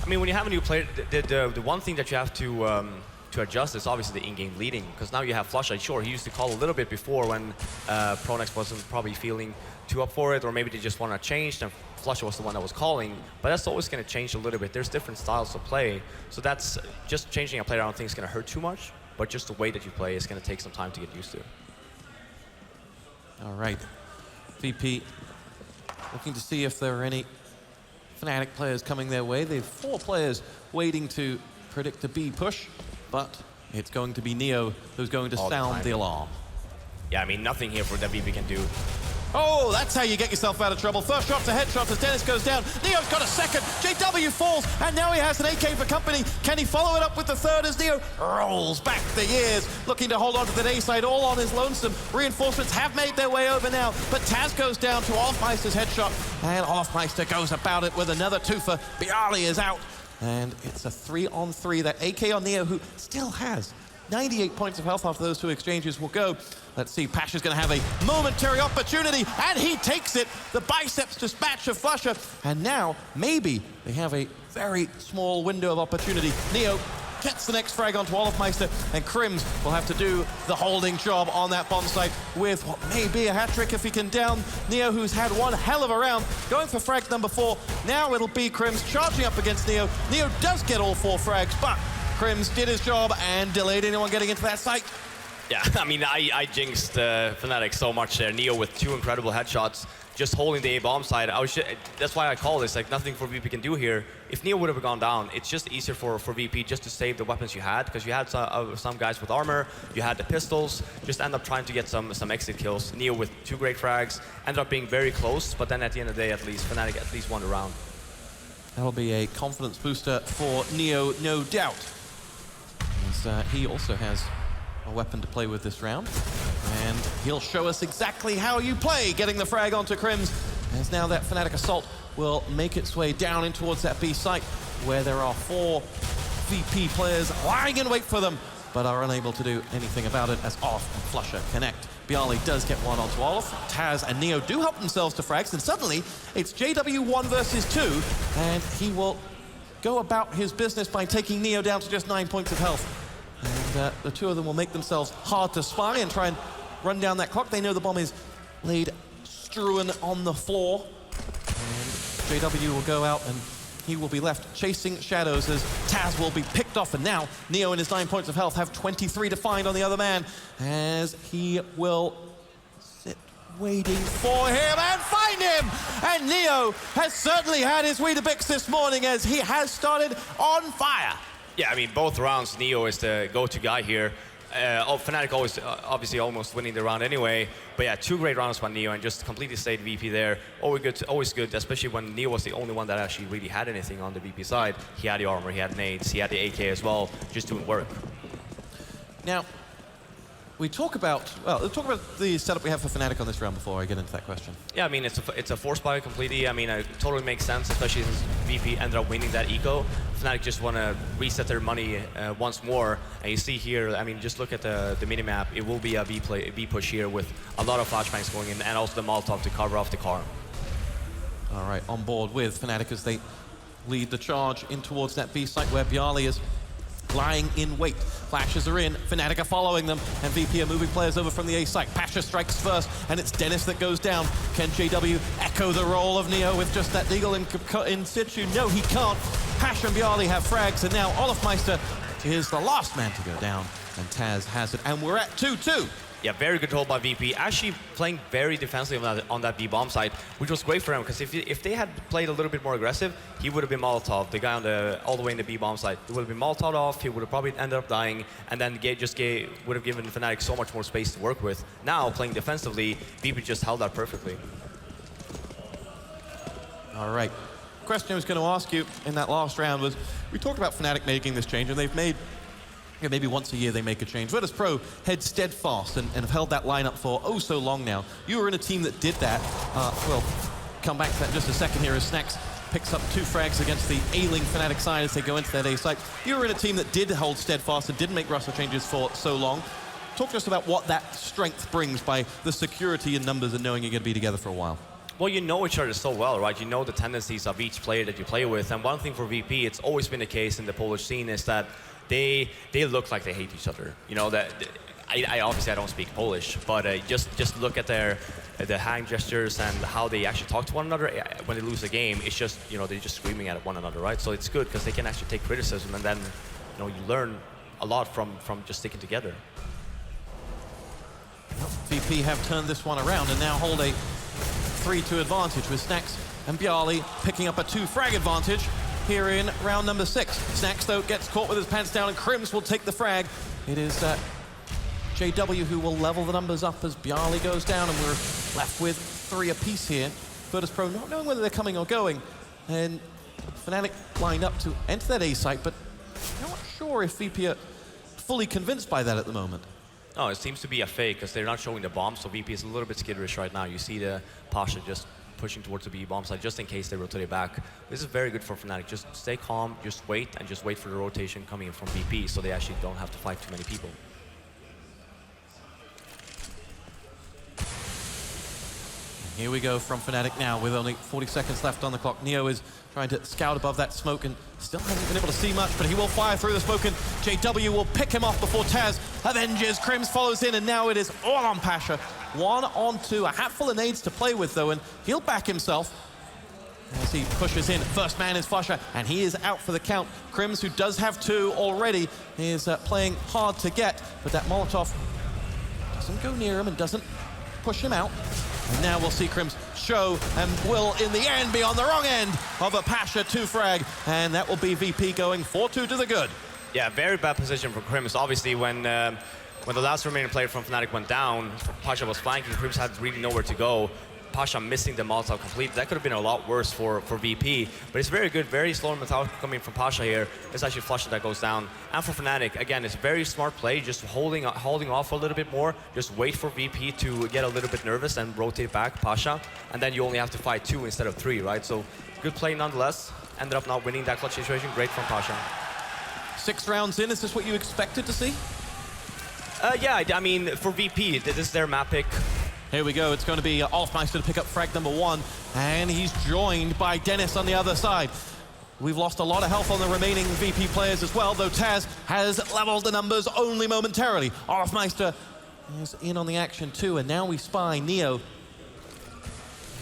I mean, when you have a new player, the one thing that you have to adjust is obviously the in-game leading, because now you have Flashlight. Sure, he used to call a little bit before when Pronax wasn't probably feeling too up for it, or maybe they just want to change, and Flusher was the one that was calling, but that's always going to change a little bit. There's different styles of play, so that's just changing a player. I don't think is going to hurt too much, but just the way that you play is going to take some time to get used to. All right, VP looking to see if there are any Fnatic players coming their way. They have 4 players waiting to predict a B push, but it's going to be Neo who's going to sound the alarm. Yeah, I mean, nothing here for that VP can do. Oh, that's how you get yourself out of trouble. First shot's a headshot as Dennis goes down. Neo's got a second. JW falls, and now he has an AK for company. Can he follow it up with the third as Neo rolls back the years, looking to hold on to the A side all on his lonesome. Reinforcements have made their way over now, but Taz goes down to Olofmeister's headshot, and Olofmeister goes about it with another twofer. Bialy is out, and it's a 3-on-3. That AK on Neo, who still has 98 points of health after those 2 exchanges will go. Let's see, Pasha's going to have a momentary opportunity, and he takes it. The biceps dispatch of Flusher, and now maybe they have a very small window of opportunity. Neo gets the next frag onto Olofmeister, and Crims will have to do the holding job on that bomb site with what may be a hat-trick if he can down Neo, who's had one hell of a round, going for frag number 4. Now it'll be Crims charging up against Neo. Neo does get all 4 frags, but Crims did his job and delayed anyone getting into that site. Yeah, I mean, I jinxed Fnatic so much there. Neo with 2 incredible headshots, just holding the A-bomb side. That's why I call this, like, nothing for VP can do here. If Neo would have gone down, it's just easier for VP just to save the weapons you had, because you had some guys with armor, you had the pistols, just end up trying to get some exit kills. Neo with 2 great frags, ended up being very close, but then at the end of the day, at least, Fnatic at least won the round. That'll be a confidence booster for Neo, no doubt. As he also has a weapon to play with this round, and he'll show us exactly how you play, getting the frag onto Crims, as now that Fnatic assault will make its way down in towards that B site, where there are 4 VP players lying in wait for them. but are unable to do anything about it as Olaf and Flusher connect. Bjarly does get one onto Olaf. Taz and Neo do help themselves to frags, and suddenly it's JW 1 versus 2, and he will go about his business by taking Neo down to just 9 points of health. And the two of them will make themselves hard to spy and try and run down that clock. They know the bomb is laid strewn on the floor. And JW will go out and he will be left chasing shadows as Taz will be picked off. And now Neo and his 9 points of health have 23 to find on the other man as he will sit waiting for him and find him. And Neo has certainly had his Weetabix this morning as he has started on fire. Yeah, I mean, both rounds, Neo is the go-to guy here. Fnatic always, obviously almost winning the round anyway. But yeah, 2 great rounds by Neo and just completely stayed VP there. Always good, especially when Neo was the only one that actually really had anything on the VP side. He had the armor, he had nades, he had the AK as well, just doing work. Now, let's talk about the setup we have for Fnatic on this round before I get into that question. Yeah, I mean, it's a force buy completely. I mean, it totally makes sense, especially since VP ended up winning that eco. Fnatic just want to reset their money once more. And you see here, I mean, just look at the minimap. It will be a B push here with a lot of flashbangs going in and also the Molotov to cover off the car. All right, on board with Fnatic as they lead the charge in towards that B site where Bjarly is lying in wait. Flashes are in, Fnatic are following them, and VP are moving players over from the A site. Pasha strikes first, and it's Dennis that goes down. Can JW echo the role of Neo with just that deagle in situ? No, he can't. Pasha and Bjarly have frags, and now Olafmeister is the last man to go down, and Taz has it, and we're at 2-2. Yeah, very good hold by VP. Actually playing very defensively on that B-bomb side, which was great for him, because if they had played a little bit more aggressive, he would have been Molotov, the guy all the way in the B-bomb side. He would have been Molotov off, he would have probably ended up dying, and then would have given Fnatic so much more space to work with. Now, playing defensively, VP just held that perfectly. All right. The question I was going to ask you in that last round was, we talked about Fnatic making this change, and they've made maybe once a year they make a change. Virtus Pro head steadfast and have held that lineup for oh so long now. You were in a team that did that. We'll come back to that in just a second here as Snacks picks up 2 frags against the ailing Fnatic side as they go into that A site. You were in a team that did hold steadfast and didn't make roster changes for so long. Talk to us about what that strength brings by the security in numbers and knowing you're going to be together for a while. Well, you know each other so well, right? You know the tendencies of each player that you play with. And one thing for VP, it's always been the case in the Polish scene, is that they look like they hate each other. You know, that I obviously I don't speak Polish, but just look at the hand gestures and how they actually talk to one another when they lose a game. It's just, you know, they're just screaming at one another, right? So it's good because they can actually take criticism, and then, you know, you learn a lot from just sticking together. VP have turned this one around and now hold a 3-2 advantage with Snacks and Bjarly picking up a 2 frag advantage here in round number 6. Snacks, though, gets caught with his pants down, and Crims will take the frag. It is JW who will level the numbers up as Bjarly goes down, and we're left with 3 apiece here. Virtus Pro not knowing whether they're coming or going, and Fnatic lined up to enter that A site, but not sure if VP are fully convinced by that at the moment. No, it seems to be a fake because they're not showing the bomb, so VP is a little bit skitterish right now. You see the Pasha just pushing towards the B-bomb side just in case they rotate it back. This is very good for Fnatic. Just stay calm, just wait, and just wait for the rotation coming in from VP so they actually don't have to fight too many people. Here we go from Fnatic now with only 40 seconds left on the clock. Neo is trying to scout above that smoke and still hasn't been able to see much, but he will fire through the smoke, and JW will pick him off before Taz avenges. Crims follows in, and now it is all on Pasha. 1 on 2, a hatful of nades to play with, though, and he'll back himself as he pushes in. First man is Flusher, and he is out for the count. Crims, who does have 2 already, is playing hard to get, but that Molotov doesn't go near him and doesn't push him out. And now we'll see Crims show and will, in the end, be on the wrong end of a Pasha 2 frag, and that will be VP going 4-2 to the good. Yeah, very bad position for Crims. Obviously, when the last remaining player from Fnatic went down, Pasha was flanking, Crims had really nowhere to go. Pasha missing the Molotov completely. That could have been a lot worse for VP, but it's very good, very slow and methodical coming from Pasha here. It's actually Flusher that goes down. And for Fnatic, again, it's very smart play, just holding off a little bit more, just wait for VP to get a little bit nervous and rotate back Pasha, and then you only have to fight 2 instead of 3, right? So good play nonetheless. Ended up not winning that clutch situation. Great from Pasha. 6 rounds in, is this what you expected to see? Yeah, I mean, for VP, this is their map pick. Here we go. It's going to be Olfmeister to pick up frag number 1, and he's joined by Dennis on the other side. We've lost a lot of health on the remaining VP players as well, though Taz has leveled the numbers only momentarily. Olfmeister is in on the action too, and now we spy Neo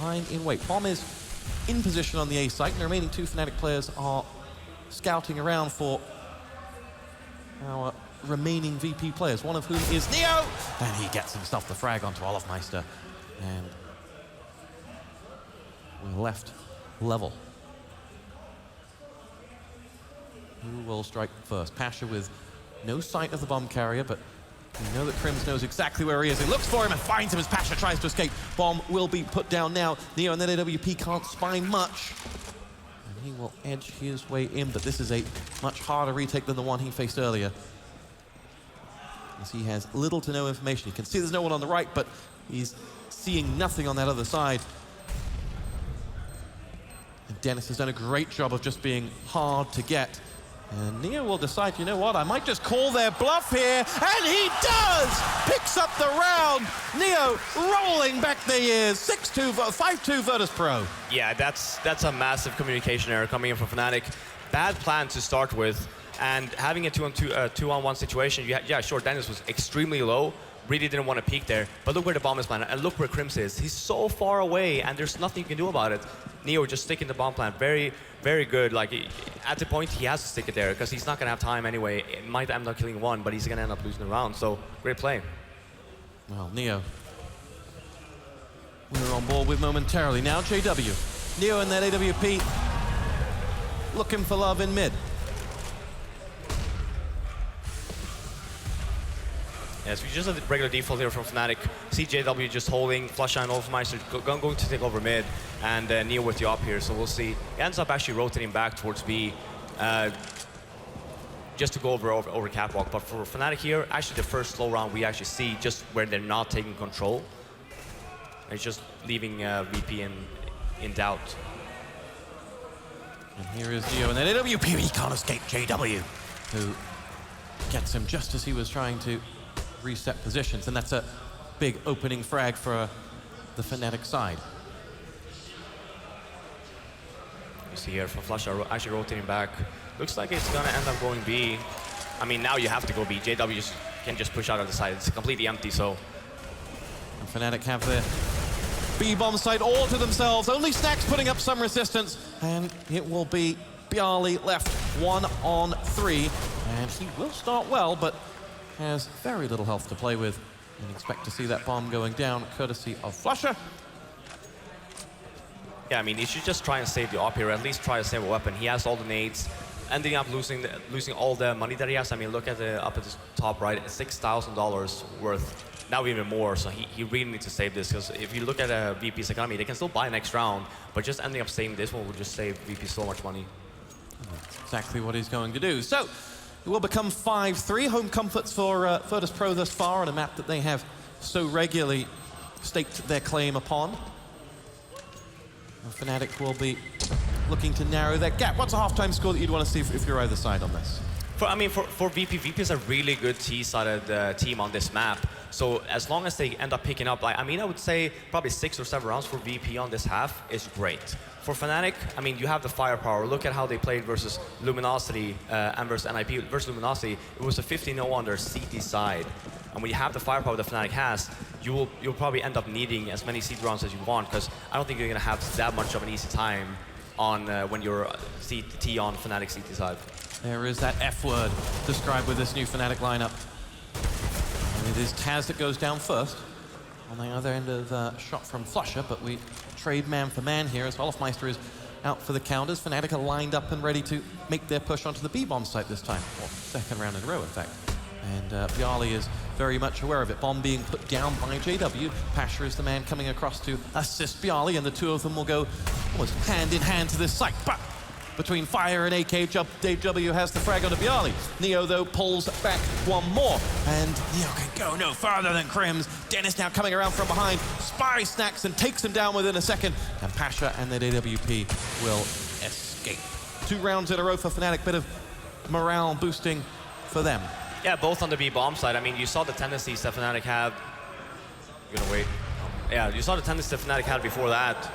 lying in wait. Bomb is in position on the A site, and the remaining 2 Fnatic players are scouting around for our remaining VP players, one of whom is Neo, and he gets himself the frag onto Olfmeister, and we're left level. Who will strike first? Pasha with no sight of the bomb carrier, but we know that Crims knows exactly where he is. He looks for him and finds him as Pasha tries to escape. Bomb will be put down now. Neo and then AWP can't spy much. And he will edge his way in, but this is a much harder retake than the one he faced earlier, as he has little to no information. You can see there's no one on the right, but he's seeing nothing on that other side. And Dennis has done a great job of just being hard to get. And Neo will decide, you know what, I might just call their bluff here, and he does! Picks up the round. Neo rolling back the years. 6-2, 5-2 Virtus Pro. Yeah, that's a massive communication error coming in from Fnatic. Bad plan to start with, and having a 2-on-1 situation, yeah, sure, Dennis was extremely low, really didn't want to peek there, but look where the bomb is planted, and look where Crims is. He's so far away, and there's nothing you can do about it. Neo just sticking the bomb plant, very, very good. Like, at the point, he has to stick it there, because he's not going to have time anyway. It might end up killing one, but he's going to end up losing the round, so great play. Well, Neo, we're on board with momentarily. Now JW. Neo and that AWP looking for love in mid. Yes, we just have the regular default here from Fnatic. CJW just holding, Flush and Olfmeister going to take over mid, and Neo with the op here, so we'll see. He ends up actually rotating back towards B, just to go over catwalk. But for Fnatic here, actually the first slow round we actually see just where they're not taking control. It's just leaving VP in doubt. And here is Neo, and then AWP, he can't escape JW, who gets him just as he was trying to reset positions, and that's a big opening frag for the Fnatic side. You see here from Flush actually rotating back. Looks like it's gonna end up going B. I mean, now you have to go B. JW can just push out of the side. It's completely empty, so. And Fnatic have their B-bomb site all to themselves. Only Snacks putting up some resistance, and it will be Bjarly left 1-on-3, and he will start well, but has very little health to play with, and expect to see that bomb going down courtesy of Flusher. Yeah, I mean, he should just try and save the op here, at least try to save a weapon. He has all the nades, ending up losing all the money that he has. I mean, look at the up at the top right, $6,000 worth, now even more, so he really needs to save this, because if you look at VP's economy, they can still buy next round, but just ending up saving this one will just save VP so much money. That's exactly what he's going to do. So, it will become 5-3. Home comforts for Virtus Pro thus far on a map that they have so regularly staked their claim upon. And Fnatic will be looking to narrow that gap. What's a halftime score that you'd want to see if you're either side on this? For VP is a really good T-sided team on this map. So as long as they end up picking up, I would say probably 6 or 7 rounds for VP on this half is great. For Fnatic, I mean, you have the firepower. Look at how they played versus Luminosity and versus NIP. Versus Luminosity, it was a 15-0 on their CT side. And when you have the firepower that Fnatic has, you'll probably end up needing as many CT rounds as you want, because I don't think you're going to have that much of an easy time on when you're CT on Fnatic CT side. There is that F word described with this new Fnatic lineup. And it is Taz that goes down first on the other end of the shot from Flusher, but we trade man for man here as Olfmeister is out for the counters. Fnatic are lined up and ready to make their push onto the B-bomb site this time, or second round in a row, in fact. And Bjarly is very much aware of it. Bomb being put down by JW. Pasha is the man coming across to assist Bjarly, and the two of them will go almost hand in hand to this site. But between Fire and AK, JW has the frag onto Bjarly. Neo, though, pulls back one more, and Neo can go no further than Crims. Dennis now coming around from behind, spies Snacks and takes him down within a second, and Pasha and the AWP will escape. 2 rounds in a row for Fnatic, bit of morale boosting for them. Yeah, both on the B bomb side. I mean, you saw the tendencies that Fnatic had. I'm gonna wait. Yeah, you saw the tendencies that Fnatic had before that.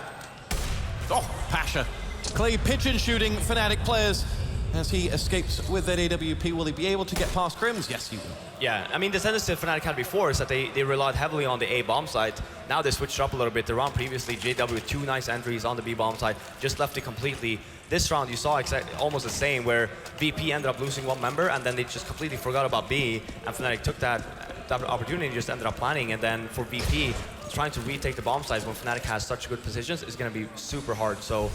Oh, Pasha. Clay pigeon shooting Fnatic players as he escapes with that AWP. Will he be able to get past Crims? Yes, he will. Yeah, I mean, the tendency that Fnatic had before is that they relied heavily on the A bomb side. Now they switched up a little bit. The round previously, JW with 2 nice entries on the B bomb side, just left it completely. This round, you saw almost the same, where VP ended up losing 1 member, and then they just completely forgot about B, and Fnatic took that opportunity and just ended up planning. And then for VP, trying to retake the bomb sites when Fnatic has such good positions is going to be super hard. So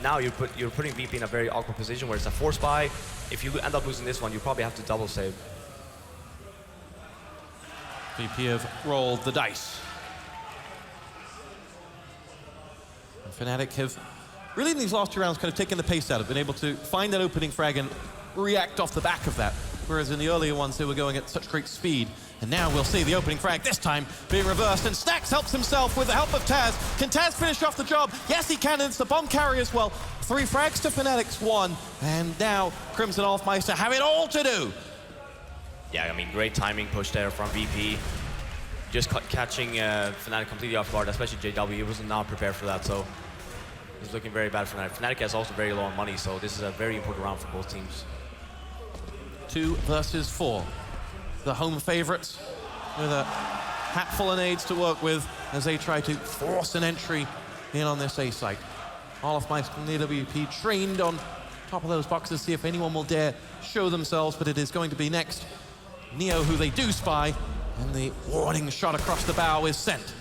now you're putting VP in a very awkward position where it's a force buy. If you end up losing this one, you probably have to double save. VP have rolled the dice. And Fnatic have really in these last 2 rounds kind of taken the pace out of, been able to find that opening frag and react off the back of that. Whereas in the earlier ones, they were going at such great speed. And now we'll see the opening frag this time being reversed. And Snax helps himself with the help of Taz. Can Taz finish off the job? Yes, he can. It's the bomb carry as well. 3 frags to Fnatic's 1. And now Crimson Olfmeister have it all to do. Yeah, I mean, great timing push there from VP. Just catching Fnatic completely off guard, especially JW. He was not prepared for that, so it's looking very bad for Fnatic. Fnatic is also very low on money, so this is a very important round for both teams. 2 versus 4. The home favorites with a hatful of nades to work with as they try to force an entry in on this A site. Olfmeister and AWP trained on top of those boxes, see if anyone will dare show themselves, but it is going to be next. Neo, who they do spy, and the warning shot across the bow is sent.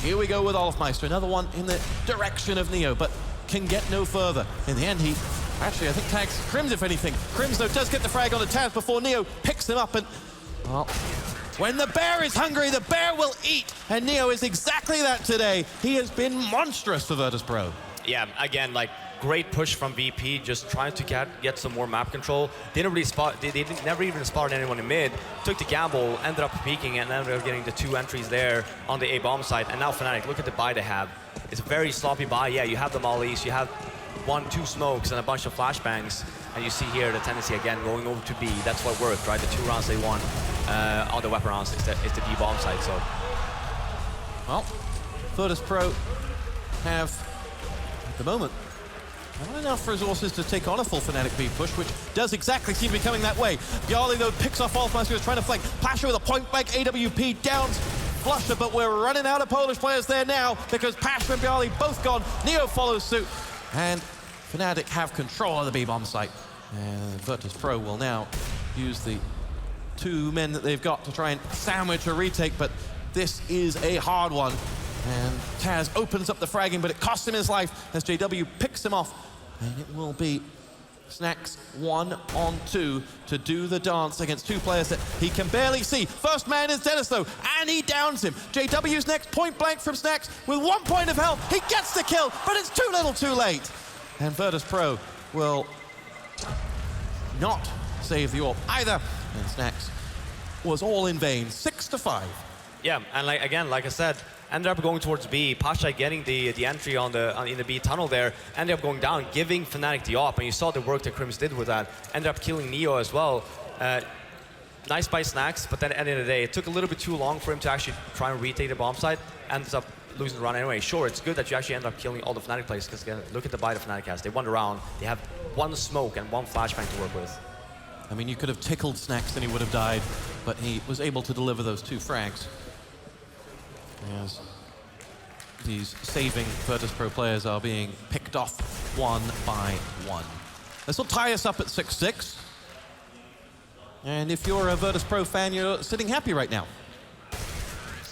Here we go with Olfmeister, another one in the direction of Neo, but can get no further. In the end, he actually, I think, tags Crims, if anything. Crims, though, does get the frag on the Taz before Neo picks him up, and, well, when the bear is hungry, the bear will eat, and Neo is exactly that today. He has been monstrous for Virtus.pro. Yeah, again, like, great push from VP, just trying to get some more map control. Didn't really spot, they never even spotted anyone in mid. Took the gamble, ended up peeking, and ended up getting the 2 entries there on the A bomb side. And now Fnatic, look at the buy they have. It's a very sloppy buy. Yeah, you have the mollies, you have 1-2 smokes and a bunch of flashbangs. And you see here the tendency again going over to B. That's what worked, right? The 2 rounds they won on the weapon rounds is the B bomb side. So, well, Virtus.pro have at the moment not enough resources to take on a full Fnatic B push, which does exactly seem to be coming that way. Bjarly, though, picks off Olfmeister, who's trying to flank. Pasha with a point blank AWP downs Flusher, but we're running out of Polish players there now because Pasha and Bjarly both gone. Neo follows suit, and Fnatic have control of the B-bomb site. And Virtus.pro will now use the 2 men that they've got to try and sandwich a retake, but this is a hard one. And Taz opens up the fragging, but it costs him his life as JW picks him off. And it will be Snax 1-on-2 to do the dance against 2 players that he can barely see. First man is Dennis, though, and he downs him. JW's next, point blank from Snax with 1 point of health. He gets the kill, but it's too little too late. And Virtus.pro will not save the AWP either. And Snax was all in vain, 6-5. Yeah, and like I said, ended up going towards B. Pasha getting the entry in the B tunnel there, ended up going down, giving Fnatic the op, and you saw the work that Crims did with that. Ended up killing Neo as well. Nice by Snax, but then at the end of the day, it took a little bit too long for him to actually try and retake the bomb site. Ends up losing the round anyway. Sure, it's good that you actually end up killing all the Fnatic players, because again, look at the buy the Fnatic has. They won the round. They have 1 smoke and 1 flashbang to work with. I mean, you could have tickled Snax and he would have died, but he was able to deliver those 2 frags. As these saving Virtus.pro players are being picked off 1 by 1. This will tie us up at 6-6. And if you're a Virtus.pro fan, you're sitting happy right now.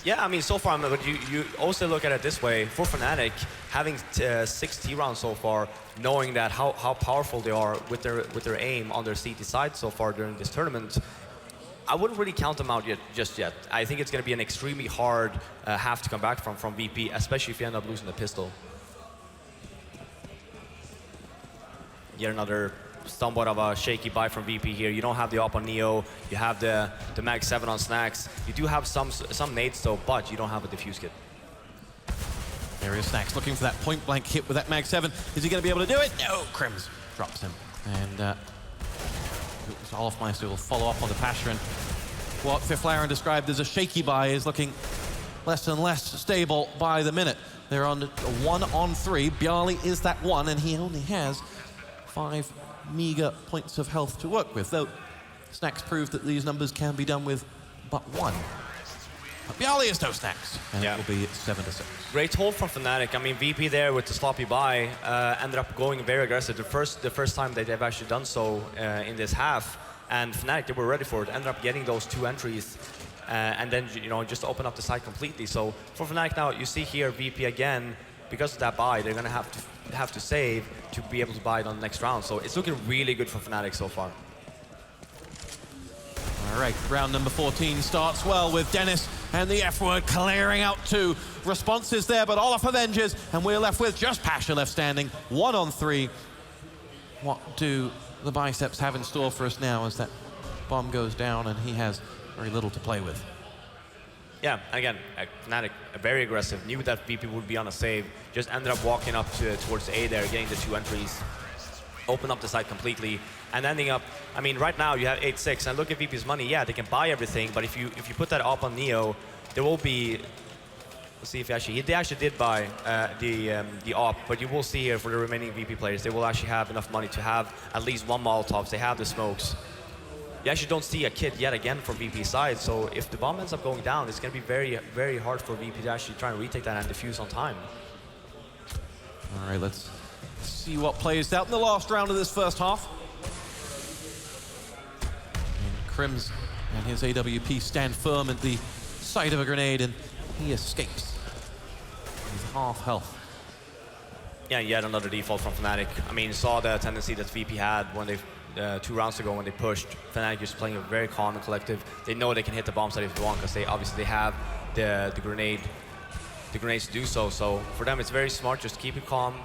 Yeah, I mean, so far, but you also look at it this way. For Fnatic, having 6 T rounds so far, knowing that how powerful they are with their aim on their CT side so far during this tournament, I wouldn't really count them out just yet. I think it's going to be an extremely hard half to come back from VP, especially if you end up losing the pistol. Yet another somewhat of a shaky buy from VP here. You don't have the op on Neo. You have the Mag 7 on Snax. You do have some nades though, but you don't have a defuse kit. There is Snax looking for that point blank hit with that Mag 7. Is he going to be able to do it? No, Crims drops him. And Olofmeister will follow up on the Pasha, and what Fiflaren described as a shaky buy is looking less and less stable by the minute. They're on a 1-on-3. Bjarly is that one, and he only has 5 meager points of health to work with, though Snacks proved that these numbers can be done with but 1. But Bjarly is no Snacks, and it will be 7-6. Great hold from Fnatic. I mean, VP there with the sloppy buy ended up going very aggressive. The first time that they've actually done so in this half, and Fnatic, they were ready for it. Ended up getting those 2 entries, and then just open up the side completely. So for Fnatic now, you see here VP again, because of that buy, they're gonna have to save to be able to buy it on the next round. So it's looking really good for Fnatic so far. All right, round number 14 starts well with Dennis and the F word clearing out 2 responses there, but Olaf avenges, and we're left with just Pasha left standing, 1-on-3. What do the Biceps have in store for us now as that bomb goes down and he has very little to play with? Yeah, again, Fnatic very aggressive, knew that VP would be on a save, just ended up walking up towards A there, getting the 2 entries, open up the side completely, and ending up, I mean, right now you have 8-6, and look at VP's money, yeah, they can buy everything, but if you put that up on Neo, there will be, let's see if they actually did buy the op, but you will see here for the remaining VP players, they will actually have enough money to have at least 1 Molotovs, they have the smokes. You actually don't see a kit yet again from VP's side, so if the bomb ends up going down, it's going to be very, very hard for VP to actually try and retake that and defuse on time. All right, let's see what plays out in the last round of this first half. And Crims and his AWP stand firm at the sight of a grenade, and he escapes. He's half health. Yeah, yet another default from Fnatic. I mean, saw the tendency that VP had when they 2 rounds ago when they pushed. Fnatic is playing a very calm and collective. They know they can hit the bomb site if they want, because they obviously have the grenades to do so. So for them, it's very smart. Just keep it calm.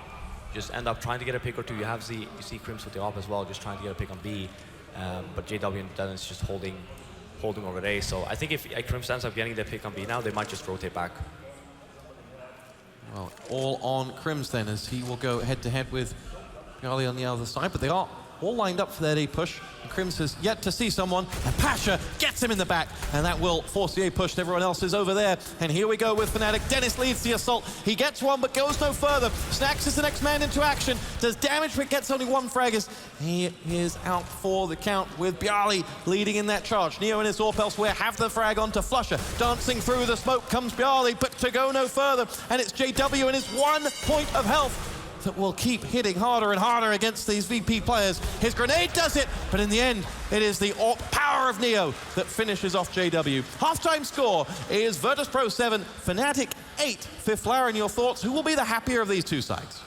Just end up trying to get a pick or 2. You see Crims with the op as well, just trying to get a pick on B. But JW and Dennis just holding over A. So I think if Crims ends up getting the pick on B now, they might just rotate back. Well, all on Crims then, as he will go head-to-head with Bjarly on the other side, but they are all lined up for that A push. And Crims has yet to see someone, and Pasha gets him in the back, and that will force the A push. Everyone else is over there, and here we go with Fnatic. Dennis leads the assault. He gets one, but goes no further. Snacks is the next man into action. Does damage, but gets only 1 frag. He is out for the count with Bjarly leading in that charge. Neo and his AWP elsewhere have the frag onto Flusher. Dancing through the smoke comes Bjarly, but to go no further, and it's JW and his 1 point of health that will keep hitting harder and harder against these VP players. His grenade does it, but in the end, it is the power of Neo that finishes off JW. Halftime score is Virtus Pro 7, Fnatic 8. Fiflaren, your thoughts? Who will be the happier of these 2 sides?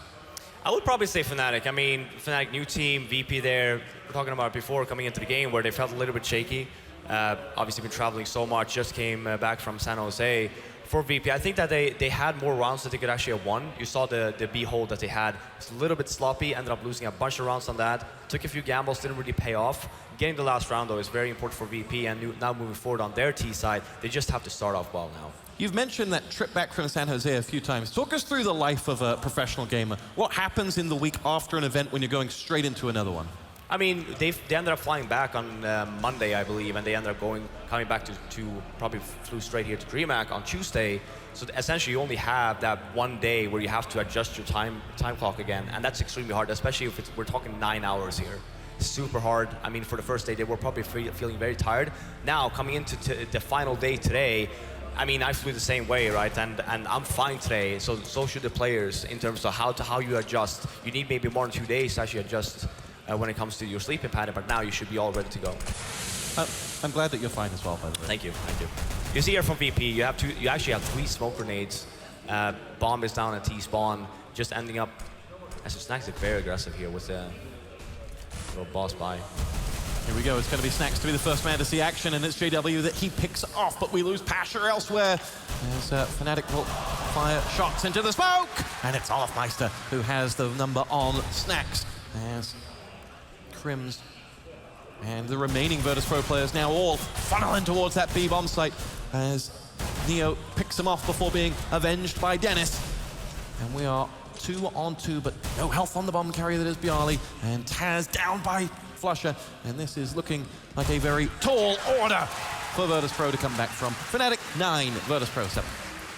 I would probably say Fnatic. I mean, Fnatic, new team, VP there. We're talking about it before coming into the game where they felt a little bit shaky. Obviously been traveling so much, just came back from San Jose. For VP, I think that they had more rounds that they could actually have won. You saw the B hold that they had. It's a little bit sloppy, ended up losing a bunch of rounds on that. Took a few gambles, didn't really pay off. Getting the last round, though, is very important for VP, and now moving forward on their T side, they just have to start off well now. You've mentioned that trip back from San Jose a few times. Talk us through the life of a professional gamer. What happens in the week after an event when you're going straight into another one? I mean, they ended up flying back on Monday, I believe, and they ended up coming back to probably flew straight here to Dreamhack on Tuesday. So essentially, you only have that 1 day where you have to adjust your time clock again, and that's extremely hard, especially if we're talking 9 hours here. Super hard. I mean, for the first day, they were probably feeling very tired. Now, coming into the final day today, I mean, I flew the same way, right? And I'm fine today. So should the players in terms of how you adjust. You need maybe more than 2 days to actually adjust when it comes to your sleeping pattern, but now you should be all ready to go. I'm glad that you're fine as well, by the way. Thank you. You see here from VP, you actually have 3 smoke grenades. Bomb is down at T-spawn, just ending up, as Snacks is very aggressive here with the little boss buy. Here we go, it's going to be Snacks to be the first man to see action, and it's JW that he picks off, but we lose Pasha elsewhere. As Fnatic will fire shots into the smoke, and it's Olofmeister who has the number on Snacks. As Crims and the remaining Virtus Pro players now all funneling towards that B-bomb site as Neo picks them off before being avenged by Dennis. And we are 2 on 2, but no health on the bomb carrier that is Bjarly. And Taz down by Flusher, and this is looking like a very tall order for Virtus.pro to come back from. Fnatic 9, Virtus.pro 7.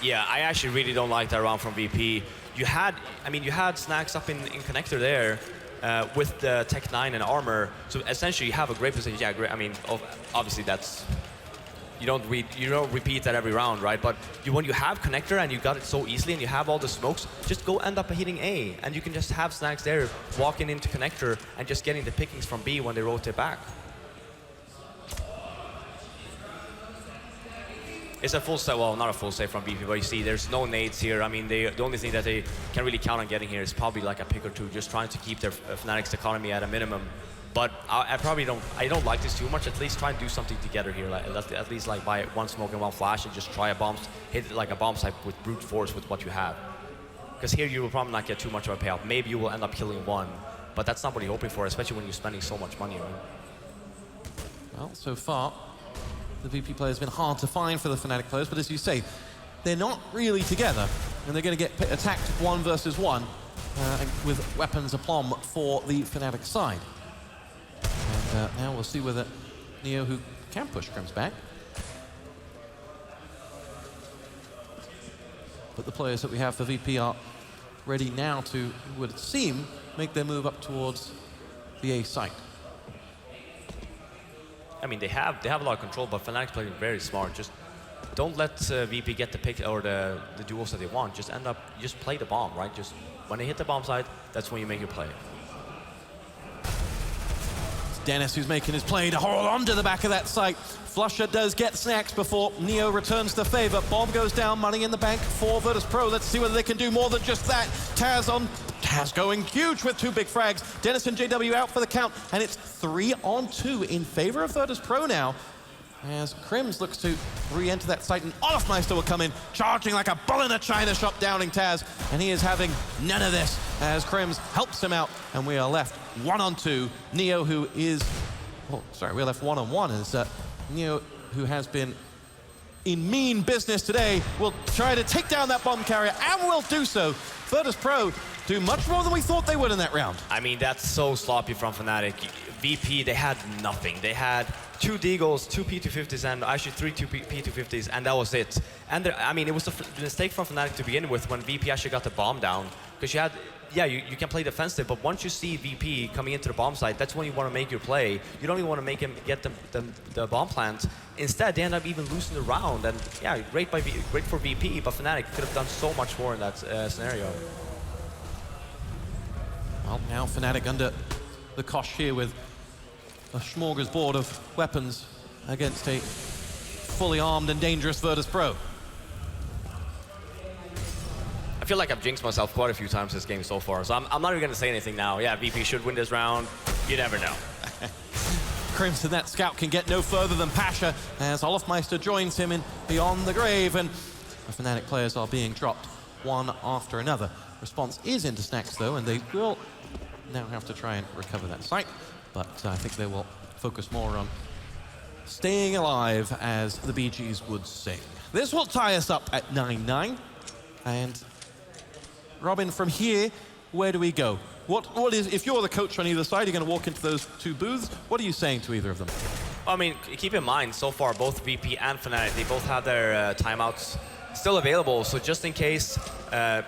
Yeah, I actually really don't like that round from VP. You had Snacks up in connector there with the Tech 9 and armor, so essentially you have a great position. Yeah, great. I mean, obviously that's you don't repeat that every round, right? But when you have connector and you got it so easily and you have all the smokes, just go end up hitting A, and you can just have Snacks there walking into connector and just getting the pickings from B when they rotate back. It's a full save, well, not a full save from BP, but you see there's no nades here. I mean, the only thing that they can really count on getting here is probably like a pick or two, just trying to keep their Fnatic's economy at a minimum. But I don't like this too much. At least try and do something together here. Like, at least like buy one smoke and one flash and just try hit like a bomb site with brute force with what you have. Because here you will probably not get too much of a payout. Maybe you will end up killing one, but that's not what you're hoping for, especially when you're spending so much money, right? Well, so far, the VP player has been hard to find for the Fnatic players, but as you say, they're not really together, and they're going to get attacked 1 versus 1 with weapons aplomb for the Fnatic side. And now we'll see whether Neo, who can push, comes back. But the players that we have for VP are ready now to, it would seem, make their move up towards the A site. I mean, they have a lot of control, but Fnatic's playing very smart. Just don't let VP get the pick or the duels that they want. Just play the bomb, right? Just when they hit the bomb side, that's when you make your play. It's Dennis who's making his play to hold on to the back of that site. Flusher does get Snacks before Neo returns the favor. Bomb goes down, money in the bank for Virtus.pro. Let's see whether they can do more than just that. Taz going huge with 2 big frags. Dennis and JW out for the count, and it's 3-on-2 in favor of Virtus.pro now, as Crims looks to re-enter that site, and Olofmeister will come in, charging like a bull in a china shop, downing Taz, and he is having none of this, as Crims helps him out, and we are left 1-on-2. Neo, who is... Oh, sorry, we're left 1-on-1, as Neo, who has been in mean business today, will try to take down that bomb carrier, and will do so. Virtus.pro do much more than we thought they would in that round. I mean, that's so sloppy from Fnatic. VP, they had nothing. They had 2 Deagles, 2 P250s, and actually 3 P250s, and that was it. And I mean, it was a mistake from Fnatic to begin with when VP actually got the bomb down. Because you had, yeah, you can play defensive, but once you see VP coming into the bomb site, that's when you want to make your play. You don't even want to make him get the bomb plant. Instead, they end up even losing the round. And yeah, great for VP, but Fnatic could have done so much more in that scenario. Well, now Fnatic under the cosh here with a smorgasbord of weapons against a fully armed and dangerous Virtus.pro. I feel like I've jinxed myself quite a few times this game so far, so I'm not even going to say anything now. Yeah, VP should win this round. You never know. Crimson, that scout can get no further than Pasha as Olofmeister joins him in Beyond the Grave, and the Fnatic players are being dropped one after another. Response is into Snacks, though, and they will now have to try and recover that site, but I think they will focus more on staying alive, as the BGs would sing. This will tie us up at 9-9, and Robin, from here, where do we go? What is, if you're the coach on either side, you're going to walk into those 2 booths, what are you saying to either of them? I mean, keep in mind, so far, both VP and Fnatic, they both have their timeouts still available, so just in case, I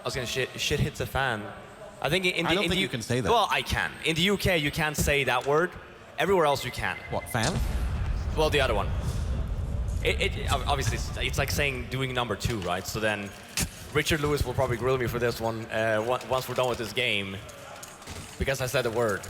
was going to shit hits the fan. I think I don't think you can say that. Well, I can. In the UK, you can't say that word. Everywhere else, you can. What, fan? Well, the other one. Obviously, it's like saying doing number 2, right? So then Richard Lewis will probably grill me for this one once we're done with this game, because I said the word.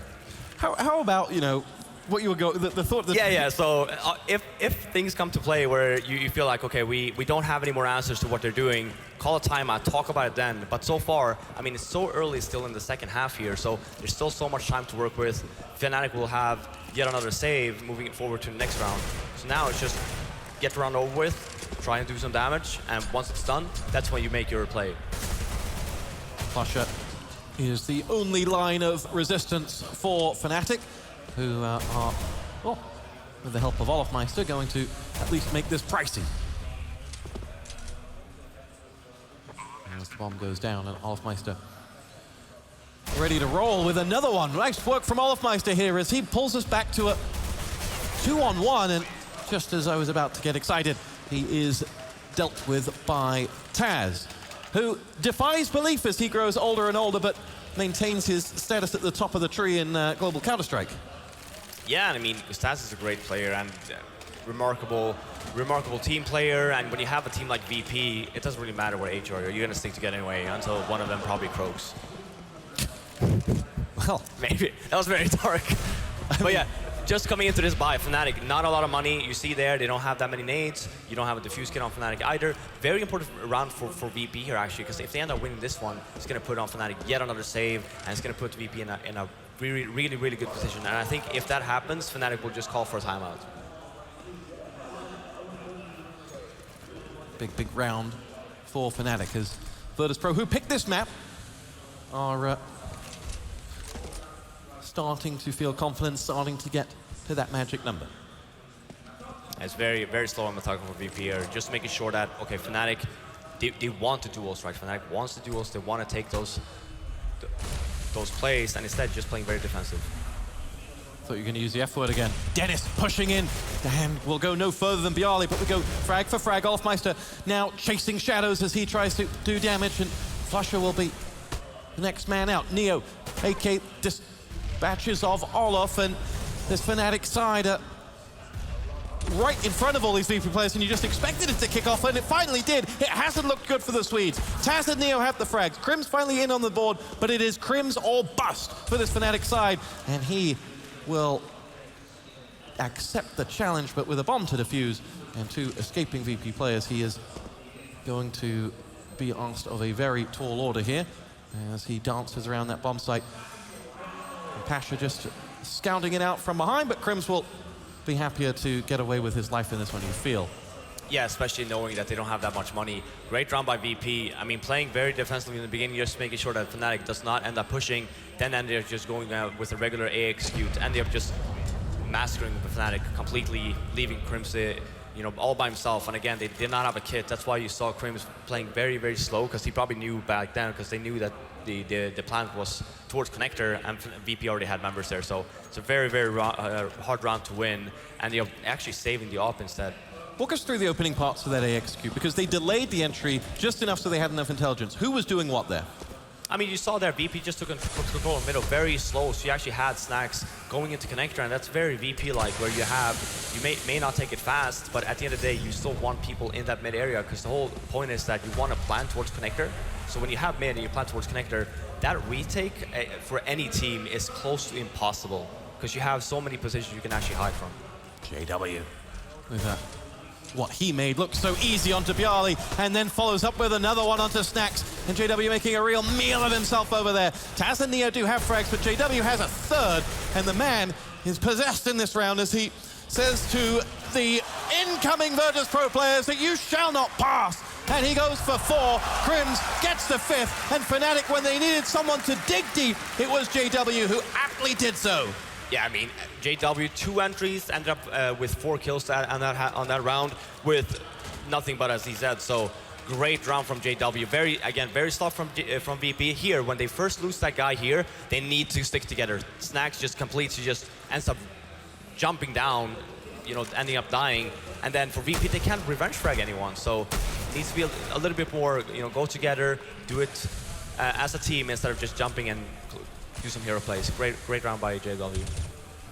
How about, you know, what you would go, the thought that... Yeah, so if things come to play where you feel like, okay, we don't have any more answers to what they're doing, call a timeout, talk about it then. But so far, I mean, it's so early still in the second half here, so there's still so much time to work with. Fnatic will have yet another save moving it forward to the next round. So now it's just get the round over with, try and do some damage, and once it's done, that's when you make your play. Flusher is the only line of resistance for Fnatic, who are, well, with the help of Olofmeister, going to at least make this pricey. As the bomb goes down, and Olofmeister ready to roll with another one. Nice work from Olofmeister here as he pulls us back to a 2-on-1, and just as I was about to get excited, he is dealt with by Taz, who defies belief as he grows older and older, but maintains his status at the top of the tree in global Counter-Strike. Yeah, and I mean, Taz is a great player and remarkable team player, and when you have a team like VP, it doesn't really matter what age you are, you're gonna stick together anyway until one of them probably croaks. Well, maybe. That was very dark. But yeah, just coming into this buy, Fnatic, not a lot of money. You see there, they don't have that many nades. You don't have a diffuse kit on Fnatic either. Very important round for VP here, actually, because if they end up winning this one, it's going to put on Fnatic yet another save, and it's going to put VP in a really good position. And I think if that happens, Fnatic will just call for a timeout. Big round for Fnatic as Virtus.pro, who picked this map, are starting to feel confident, starting to get to that magic number. It's very slow on the target for VP here, just making sure that, okay, Fnatic, they want to dual strike. Fnatic wants to duels, they want to take those plays, and instead just playing very defensive. Thought you were going to use the F word again. Dennis pushing in, and we'll go no further than Bjarly, but we go frag for frag. Olofmeister now chasing shadows as he tries to do damage, and Flusher will be the next man out. Neo, AK, dispatches of Olof, and this Fnatic side right in front of all these VP players, and you just expected it to kick off, and it finally did. It hasn't looked good for the Swedes. Taz and Neo have the frags. Crim's finally in on the board, but it is Crim's or bust for this Fnatic side, and he will accept the challenge, but with a bomb to defuse and two escaping VP players, he is going to be asked of a very tall order here as he dances around that bomb site. And Pasha just scouting it out from behind, but Crims will be happier to get away with his life in this one, you feel. Yeah, especially knowing that they don't have that much money. Great round by VP. I mean, playing very defensively in the beginning, just making sure that Fnatic does not end up pushing. Then they're just going out with a regular A execute, and they're just massacring the Fnatic, completely leaving Crims, all by himself. And again, they did not have a kit. That's why you saw Crims playing very slow, because he probably knew back then, because they knew that the plan was towards connector, and VP already had members there. So it's a very hard round to win, and they're actually saving the op instead. Walk us through the opening parts of that A execute, because they delayed the entry just enough so they had enough intelligence. Who was doing what there? I mean, you saw there, VP just took control in the middle, very slow, so you actually had Snacks going into connector, and that's very VP-like, where you may not take it fast, but at the end of the day, you still want people in that mid area, because the whole point is that you want to plan towards connector. So when you have mid and you plan towards connector, that retake for any team is close to impossible, because you have so many positions you can actually hide from. JW. Look at that. What he made look so easy onto Bjarly, and then follows up with another one onto Snacks, and JW making a real meal of himself over there. Taz and Neo do have frags, but JW has a third, and the man is possessed in this round as he says to the incoming Virtus.pro players that you shall not pass, and he goes for 4. Crims gets the 5th, and Fnatic, when they needed someone to dig deep, it was JW who aptly did so. Yeah, I mean, JW, 2 entries, ended up with 4 kills on that round with nothing but a ZZ. So great round from JW. Very slow from VP. Here, when they first lose that guy here, they need to stick together. Snacks just ends up jumping down, ending up dying. And then for VP, they can't revenge frag anyone. So it needs to be a little bit more, go together, do it as a team instead of just jumping and do some hero plays. Great round by JW.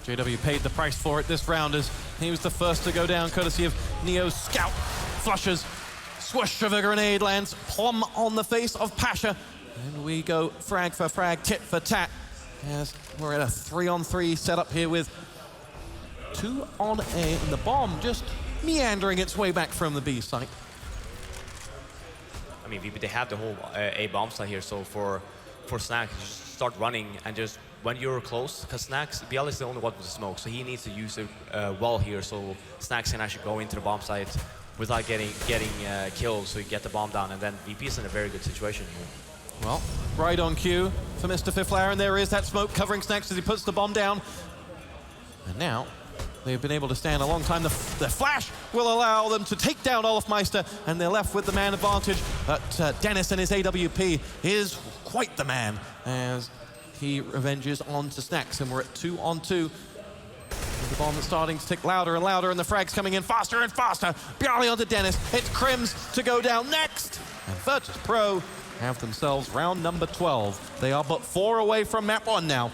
JW paid the price for it this round as he was the first to go down, courtesy of Neo's scout. Flushes, swoosh of a grenade lands plumb on the face of Pasha. And we go frag for frag, tit for tat, as we're at a 3-on-3 setup here with 2 on A, and the bomb just meandering its way back from the B site. I mean, VP, they have the whole A bomb site here, so for Snacks, just start running and just when you're close, because Snacks, Bjarly is the only one with the smoke, so he needs to use it well here, so Snacks can actually go into the bomb site without getting killed, so you get the bomb down, and then VP is in a very good situation here. Well, right on cue for Mr. Fiflair, and there is that smoke covering Snacks as he puts the bomb down. And now, they've been able to stand a long time. The flash will allow them to take down Olofmeister, and they're left with the man advantage. But Dennis and his AWP is quite the man, as he revenges onto Snacks, and we're at 2-on-2. The bomb that's starting to tick louder and louder, and the frags coming in faster and faster. Barely onto Dennis. It's Crims to go down next. And Virtus Pro have themselves round number 12. They are but 4 away from map 1 now.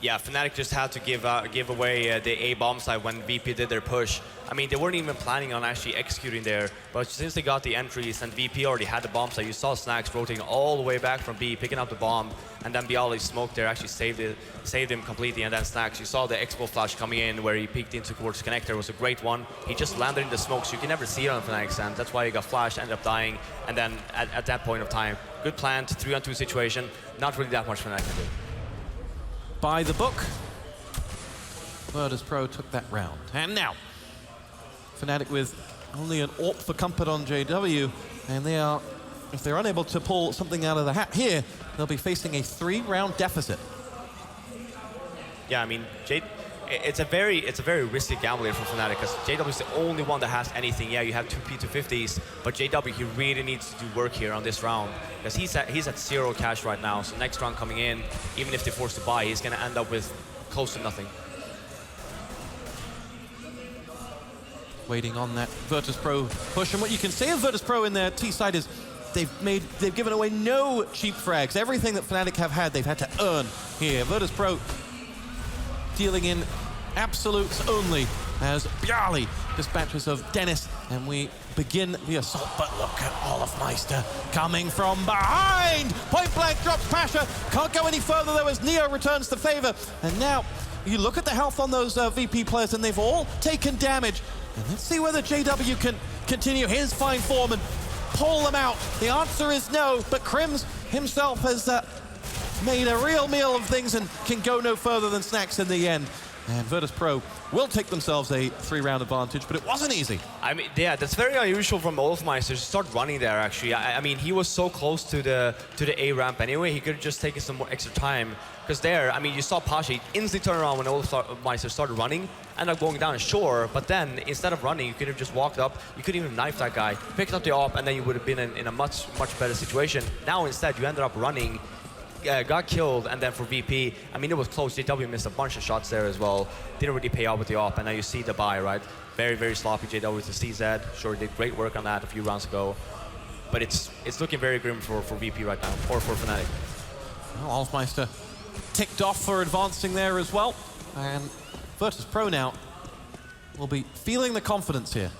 Yeah, Fnatic just had to give away the A bomb side when VP did their push. I mean, they weren't even planning on actually executing there, but since they got the entries and VP already had the bomb side, you saw Snacks rotating all the way back from B, picking up the bomb, and then Bialy's smoke there actually saved him completely, and then Snacks, you saw the Expo flash coming in where he peeked into towards connector. It was a great one. He just landed in the smoke, so you can never see it on Fnatic's end. That's why he got flashed, ended up dying, and then at that point of time, good plant, 3-on-2 situation, not really that much Fnatic can do. By the book, Virtus Pro took that round. And now, Fnatic with only an AWP for comfort on JW, and they are, if they're unable to pull something out of the hat here, they'll be facing a 3-round deficit. Yeah, I mean, it's a very risky gamble here for Fnatic because JW is the only one that has anything. Yeah, you have 2 P250s, but JW, he really needs to do work here on this round because he's at 0 cash right now. So next round coming in, even if they're forced to buy, he's going to end up with close to nothing. Waiting on that Virtus Pro push, and what you can say of Virtus Pro in their T side is they've given away no cheap frags. Everything that Fnatic have had, they've had to earn here. Virtus Pro dealing in absolutes only as Bialy dispatches of Dennis, and we begin the assault. But look at Olafmeister coming from behind. Point blank drops Pasha. Can't go any further though as Neo returns the favor. And now you look at the health on those VP players, and they've all taken damage. And let's see whether JW can continue his fine form and pull them out. The answer is no, but Crims himself has made a real meal of things and can go no further than Snacks in the end. And Virtus Pro will take themselves a 3-round advantage, but it wasn't easy. I mean, yeah, that's very unusual from Olafmeister to start running there, actually. I mean, he was so close to the A ramp anyway, he could have just taken some more extra time. Because there, I mean, you saw Pasha instantly turn around when Olafmeister started running, ended up going down shore, but then instead of running, you could have just walked up, you could even knife that guy, picked up the AWP, and then you would have been in a much better situation. Now instead, you ended up running, got killed, and then for VP, I mean, it was close. JW missed a bunch of shots there as well. Didn't really pay out with the AWP, and now you see the buy, right? Very, very sloppy JW with the CZ. Sure, did great work on that a few rounds ago. But it's looking very grim for VP right now, or for Fnatic. Well, Olafmeister ticked off for advancing there as well. And Virtus Pro now will be feeling the confidence here.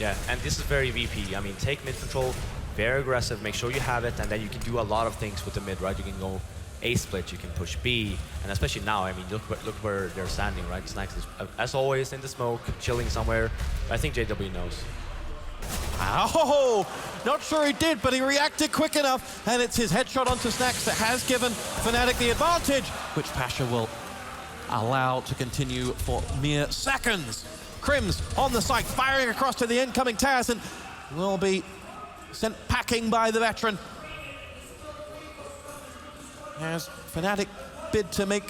Yeah, and this is very VP. I mean, take mid control, very aggressive, make sure you have it, and then you can do a lot of things with the mid, right? You can go A split, you can push B, and especially now, I mean, look where they're standing, right? Snacks is, as always, in the smoke, chilling somewhere. I think JW knows. Oh, not sure he did, but he reacted quick enough, and it's his headshot onto Snacks that has given Fnatic the advantage, which Pasha will allow to continue for mere seconds. Crims on the site, firing across to the incoming Taz, and will be sent packing by the veteran. As Fnatic bid to make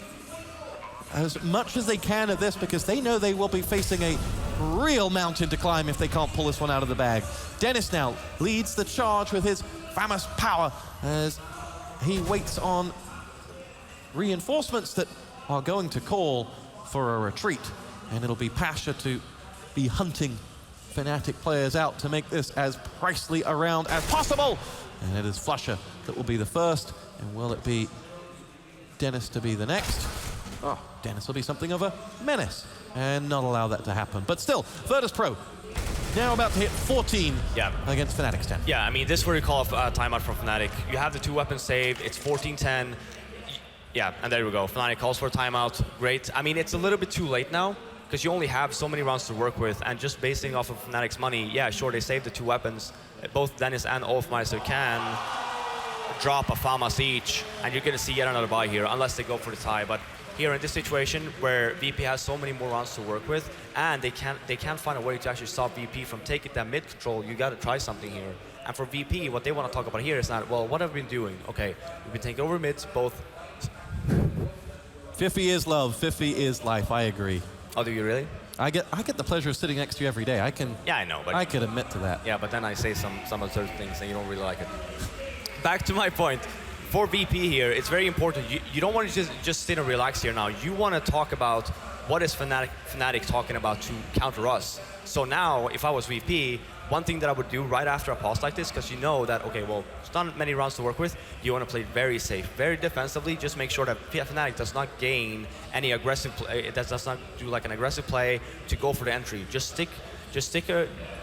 as much as they can of this, because they know they will be facing a real mountain to climb if they can't pull this one out of the bag. Dennis now leads the charge with his famous power as he waits on reinforcements that are going to call for a retreat. And it'll be Pasha to be hunting Fnatic players out to make this as pricely a round as possible. And it is Flusher that will be the first. And will it be Dennis to be the next? Oh, Dennis will be something of a menace and not allow that to happen. But still, Virtus Pro now about to hit 14 against Fnatic's 10. Yeah, I mean, this is where you call a timeout from Fnatic. You have the 2 weapons saved, it's 14-10. Yeah, and there we go. Fnatic calls for a timeout. Great. I mean, it's a little bit too late now because you only have so many rounds to work with, and just basing off of Fnatic's money, yeah, sure, they saved the 2 weapons. Both Dennis and Olafmeister can drop a FAMAS each, and you're going to see yet another buy here, unless they go for the tie. But here in this situation where VP has so many more rounds to work with, and they can't find a way to actually stop VP from taking that mid control, you got to try something here. And for VP, what they want to talk about here is not, well, what have we been doing? Okay, we've been taking over mids, both. 50 is love, 50 is life, I agree. Oh, do you really? I get the pleasure of sitting next to you every day. I can. Yeah, I know, but I can admit to that. Yeah, but then I say some absurd things and you don't really like it. back to my point. For VP here, it's very important. You don't want to just sit and relax here now. You want to talk about what is Fnatic talking about to counter us. So now, if I was VP, one thing that I would do right after a pause like this, because you know that, okay, well, it's not many rounds to work with, you want to play very safe, very defensively, just make sure that Fnatic does not gain any aggressive play, does not do like an aggressive play to go for the entry. Just stick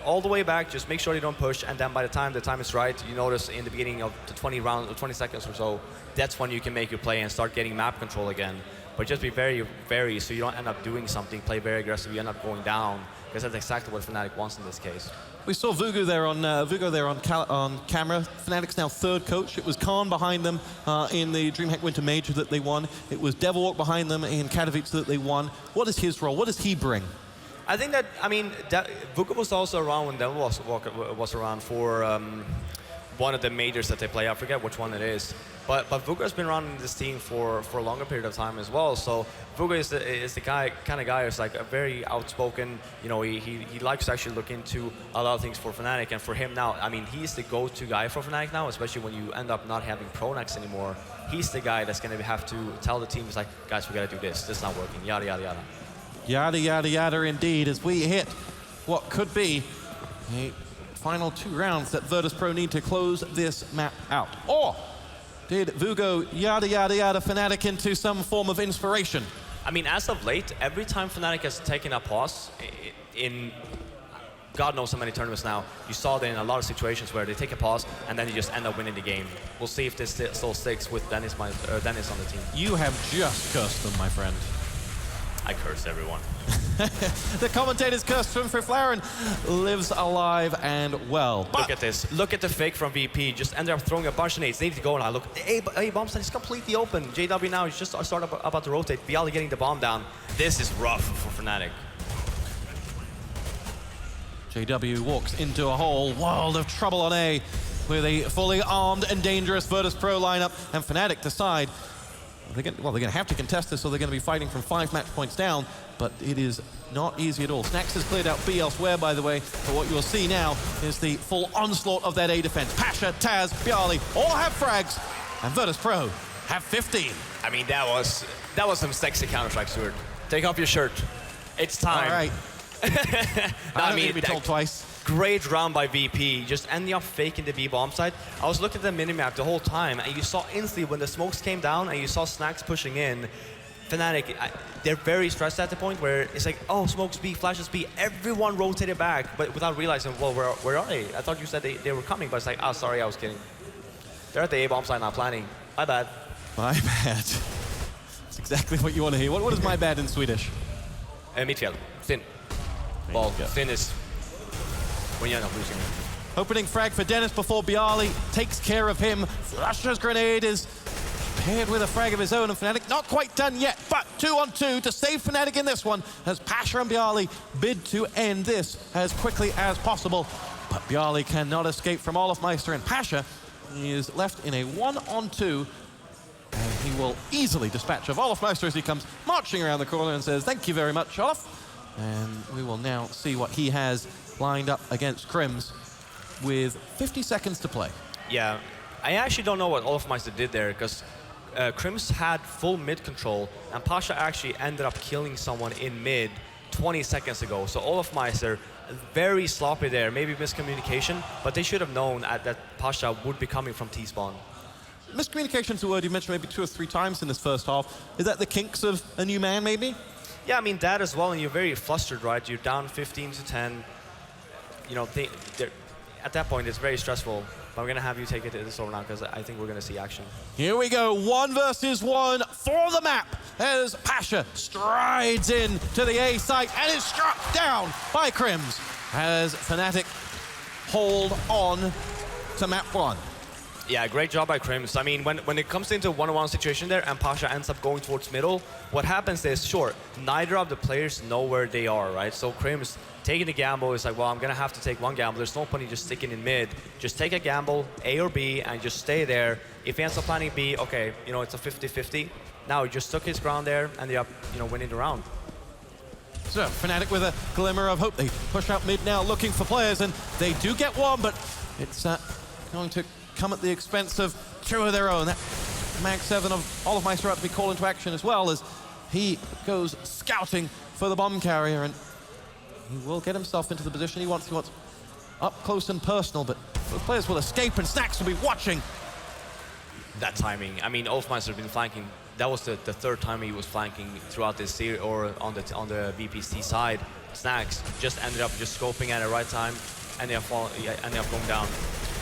all the way back, just make sure you don't push, and then by the time is right, you notice in the beginning of the 20 seconds or so, that's when you can make your play and start getting map control again. But just be very, very, so you don't end up doing something, play very aggressive, you end up going down, because that's exactly what Fnatic wants in this case. We saw Vugo there on camera. Fnatic's now third coach. It was Khan behind them in the Dreamhack Winter Major that they won. It was Devilwalk behind them in Katowice that they won. What is his role? What does he bring? I think that, I mean, Vugo was also around when Devilwalk was around for one of the majors that they play. I forget which one it is. But Vugo's been around in this team for a longer period of time as well. So Vugo is the kind of guy who's like a very outspoken. You know, he likes to actually look into a lot of things for Fnatic. And for him now, I mean, he's the go-to guy for Fnatic now, especially when you end up not having Pronax anymore. He's the guy that's going to have to tell the team, like, guys, we got to do this. This is not working. Yada yada yada. Yada yada yada indeed. As we hit what could be a final 2 rounds that Virtus.pro need to close this map out. Or did Vugo yada yada yada Fnatic into some form of inspiration? I mean, as of late, every time Fnatic has taken a pause in God knows how many tournaments now, you saw that in a lot of situations where they take a pause and then you just end up winning the game. We'll see if this still sticks with Dennis on the team. You have just cursed them, my friend. I curse everyone. The commentator's curse from Friflaren lives alive and well. Look at this. Look at the fake from VP. Just ended up throwing a bunch of nades. They need to go now. Look, A bomb site is completely open. JW now is just about to rotate. Bialy getting the bomb down. This is rough for Fnatic. JW walks into a whole world of trouble on A with a fully armed and dangerous Virtus.pro lineup, and Fnatic decide they're going to have to contest this, so they're going to be fighting from 5 match points down, but it is not easy at all. Snax has cleared out B elsewhere, by the way, but what you'll see now is the full onslaught of that A defense. Pasha, Taz, Bialy all have frags, and Virtus.pro have 15. I mean, that was some sexy Counter-Strike, Stuart. Take off your shirt. It's time. All right. I don't need to be told twice. Great round by VP, just ending up faking the B bomb site. I was looking at the minimap the whole time, and you saw instantly when the smokes came down and you saw Snax pushing in, Fnatic, they're very stressed at the point where it's like, oh, smokes B, flashes B, everyone rotated back, but without realizing, well, where are they? I thought you said they were coming, but it's like, oh, sorry, I was kidding. They're at the A bomb site now planning. My bad. My bad. That's exactly what you want to hear. What is my bad in Swedish? Midfield. Thin. Well, thin is when you end up losing. Opening frag for Dennis before Bialy takes care of him. Flasher's grenade is paired with a frag of his own, and Fnatic not quite done yet, but 2-on-2 to save Fnatic in this one as Pasha and Bialy bid to end this as quickly as possible. But Bialy cannot escape from Olofmeister, and Pasha is left in a 1-on-2, and he will easily dispatch of Olofmeister as he comes marching around the corner and says, thank you very much, Olof. And we will now see what he has lined up against Crims with 50 seconds to play. Yeah, I actually don't know what Olofmeister did there, because Crims had full mid control, and Pasha actually ended up killing someone in mid 20 seconds ago. So Olofmeister, very sloppy there, maybe miscommunication, but they should have known that Pasha would be coming from T-spawn. Miscommunication's a word you mentioned maybe 2 or 3 times in this first half. Is that the kinks of a new man, maybe? Yeah, I mean, that as well, and you're very flustered, right? You're down 15-10. You know, at that point, it's very stressful. But I'm going to have you take it to this over now, because I think we're going to see action. Here we go, 1 versus 1 for the map, as Pasha strides in to the A site and is struck down by Crims, as Fnatic hold on to map 1. Yeah, great job by Crims. I mean, when it comes into a one-on-one situation there and Pasha ends up going towards middle, what happens is, sure, neither of the players know where they are, right? So Crims taking the gamble is like, well, I'm gonna have to take one gamble. There's no point in just sticking in mid. Just take a gamble, A or B, and just stay there. If he ends up planning B, okay, you know, it's a 50-50. Now he just took his ground there and they are, you know, winning the round. So Fnatic with a glimmer of hope. They push out mid now looking for players, and they do get one, but it's going to come at the expense of two of their own. That Mag 7 of Olofmeister about to be called into action as well as he goes scouting for the bomb carrier, and he will get himself into the position he wants. He wants up close and personal, but those players will escape and Snacks will be watching. That timing. I mean, Olofmeister has been flanking. That was the third time he was flanking throughout this series, or on the VPC side. Snacks just ended up just scoping at the right time, and they have gone down.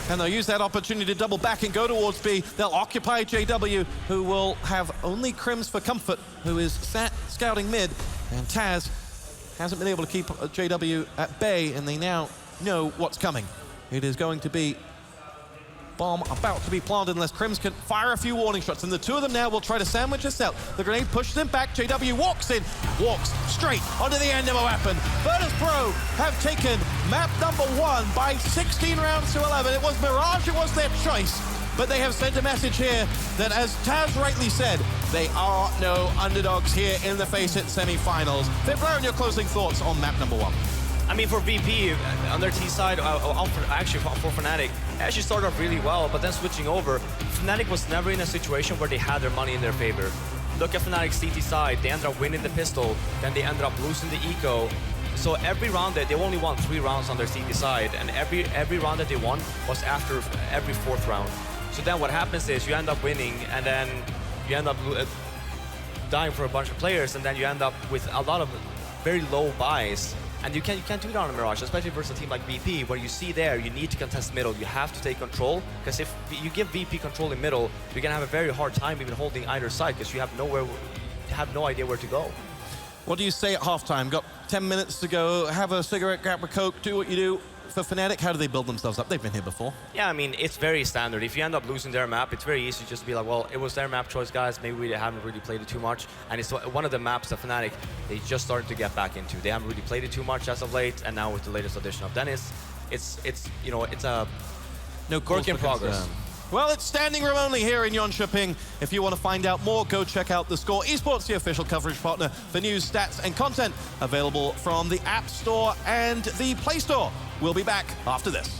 And they'll use that opportunity to double back and go towards B. They'll occupy JW, who will have only Crims for comfort, who is scouting mid, and Taz hasn't been able to keep JW at bay, and they now know what's coming. It is going to be bomb about to be planted unless Crims can fire a few warning shots, and the two of them now will try to sandwich this out. The grenade pushes him back. JW walks in, walks straight onto the end of a weapon. Virtus Pro have taken map number 1 by 16 rounds to 11. It was Mirage, it was their choice, but they have sent a message here that, as Taz rightly said, they are no underdogs here in the FACEIT semi-finals. Fibler, and your closing thoughts on map number 1. I mean, for VP, on their T side, actually for Fnatic, they actually started off really well, but then switching over, Fnatic was never in a situation where they had their money in their favor. Look at Fnatic's CT side, they ended up winning the pistol, then they ended up losing the eco. So every round they only won 3 rounds on their CT side, and every round that they won was after every 4th round. So then what happens is you end up winning, and then you end up dying for a bunch of players, and then you end up with a lot of very low buys. And you can't do that on a Mirage, especially versus a team like VP, where you see there, you need to contest middle, you have to take control, because if you give VP control in middle, you're gonna have a very hard time even holding either side, because you have no idea where to go. What do you say at halftime? Got 10 minutes to go, have a cigarette, grab a Coke, do what you do. For Fnatic, how do they build themselves up? They've been here before. Yeah, I mean, it's very standard. If you end up losing their map, it's very easy just to be like, well, it was their map choice, guys. Maybe we haven't really played it too much. And it's one of the maps that Fnatic, they just started to get back into. They haven't really played it too much as of late, and now with the latest edition of Dennis, it's you know, it's a work in progress. Well, it's standing room only here in Jönköping. If you want to find out more, go check out The Score Esports, the official coverage partner for news, stats, and content, available from the App Store and the Play Store. We'll be back after this.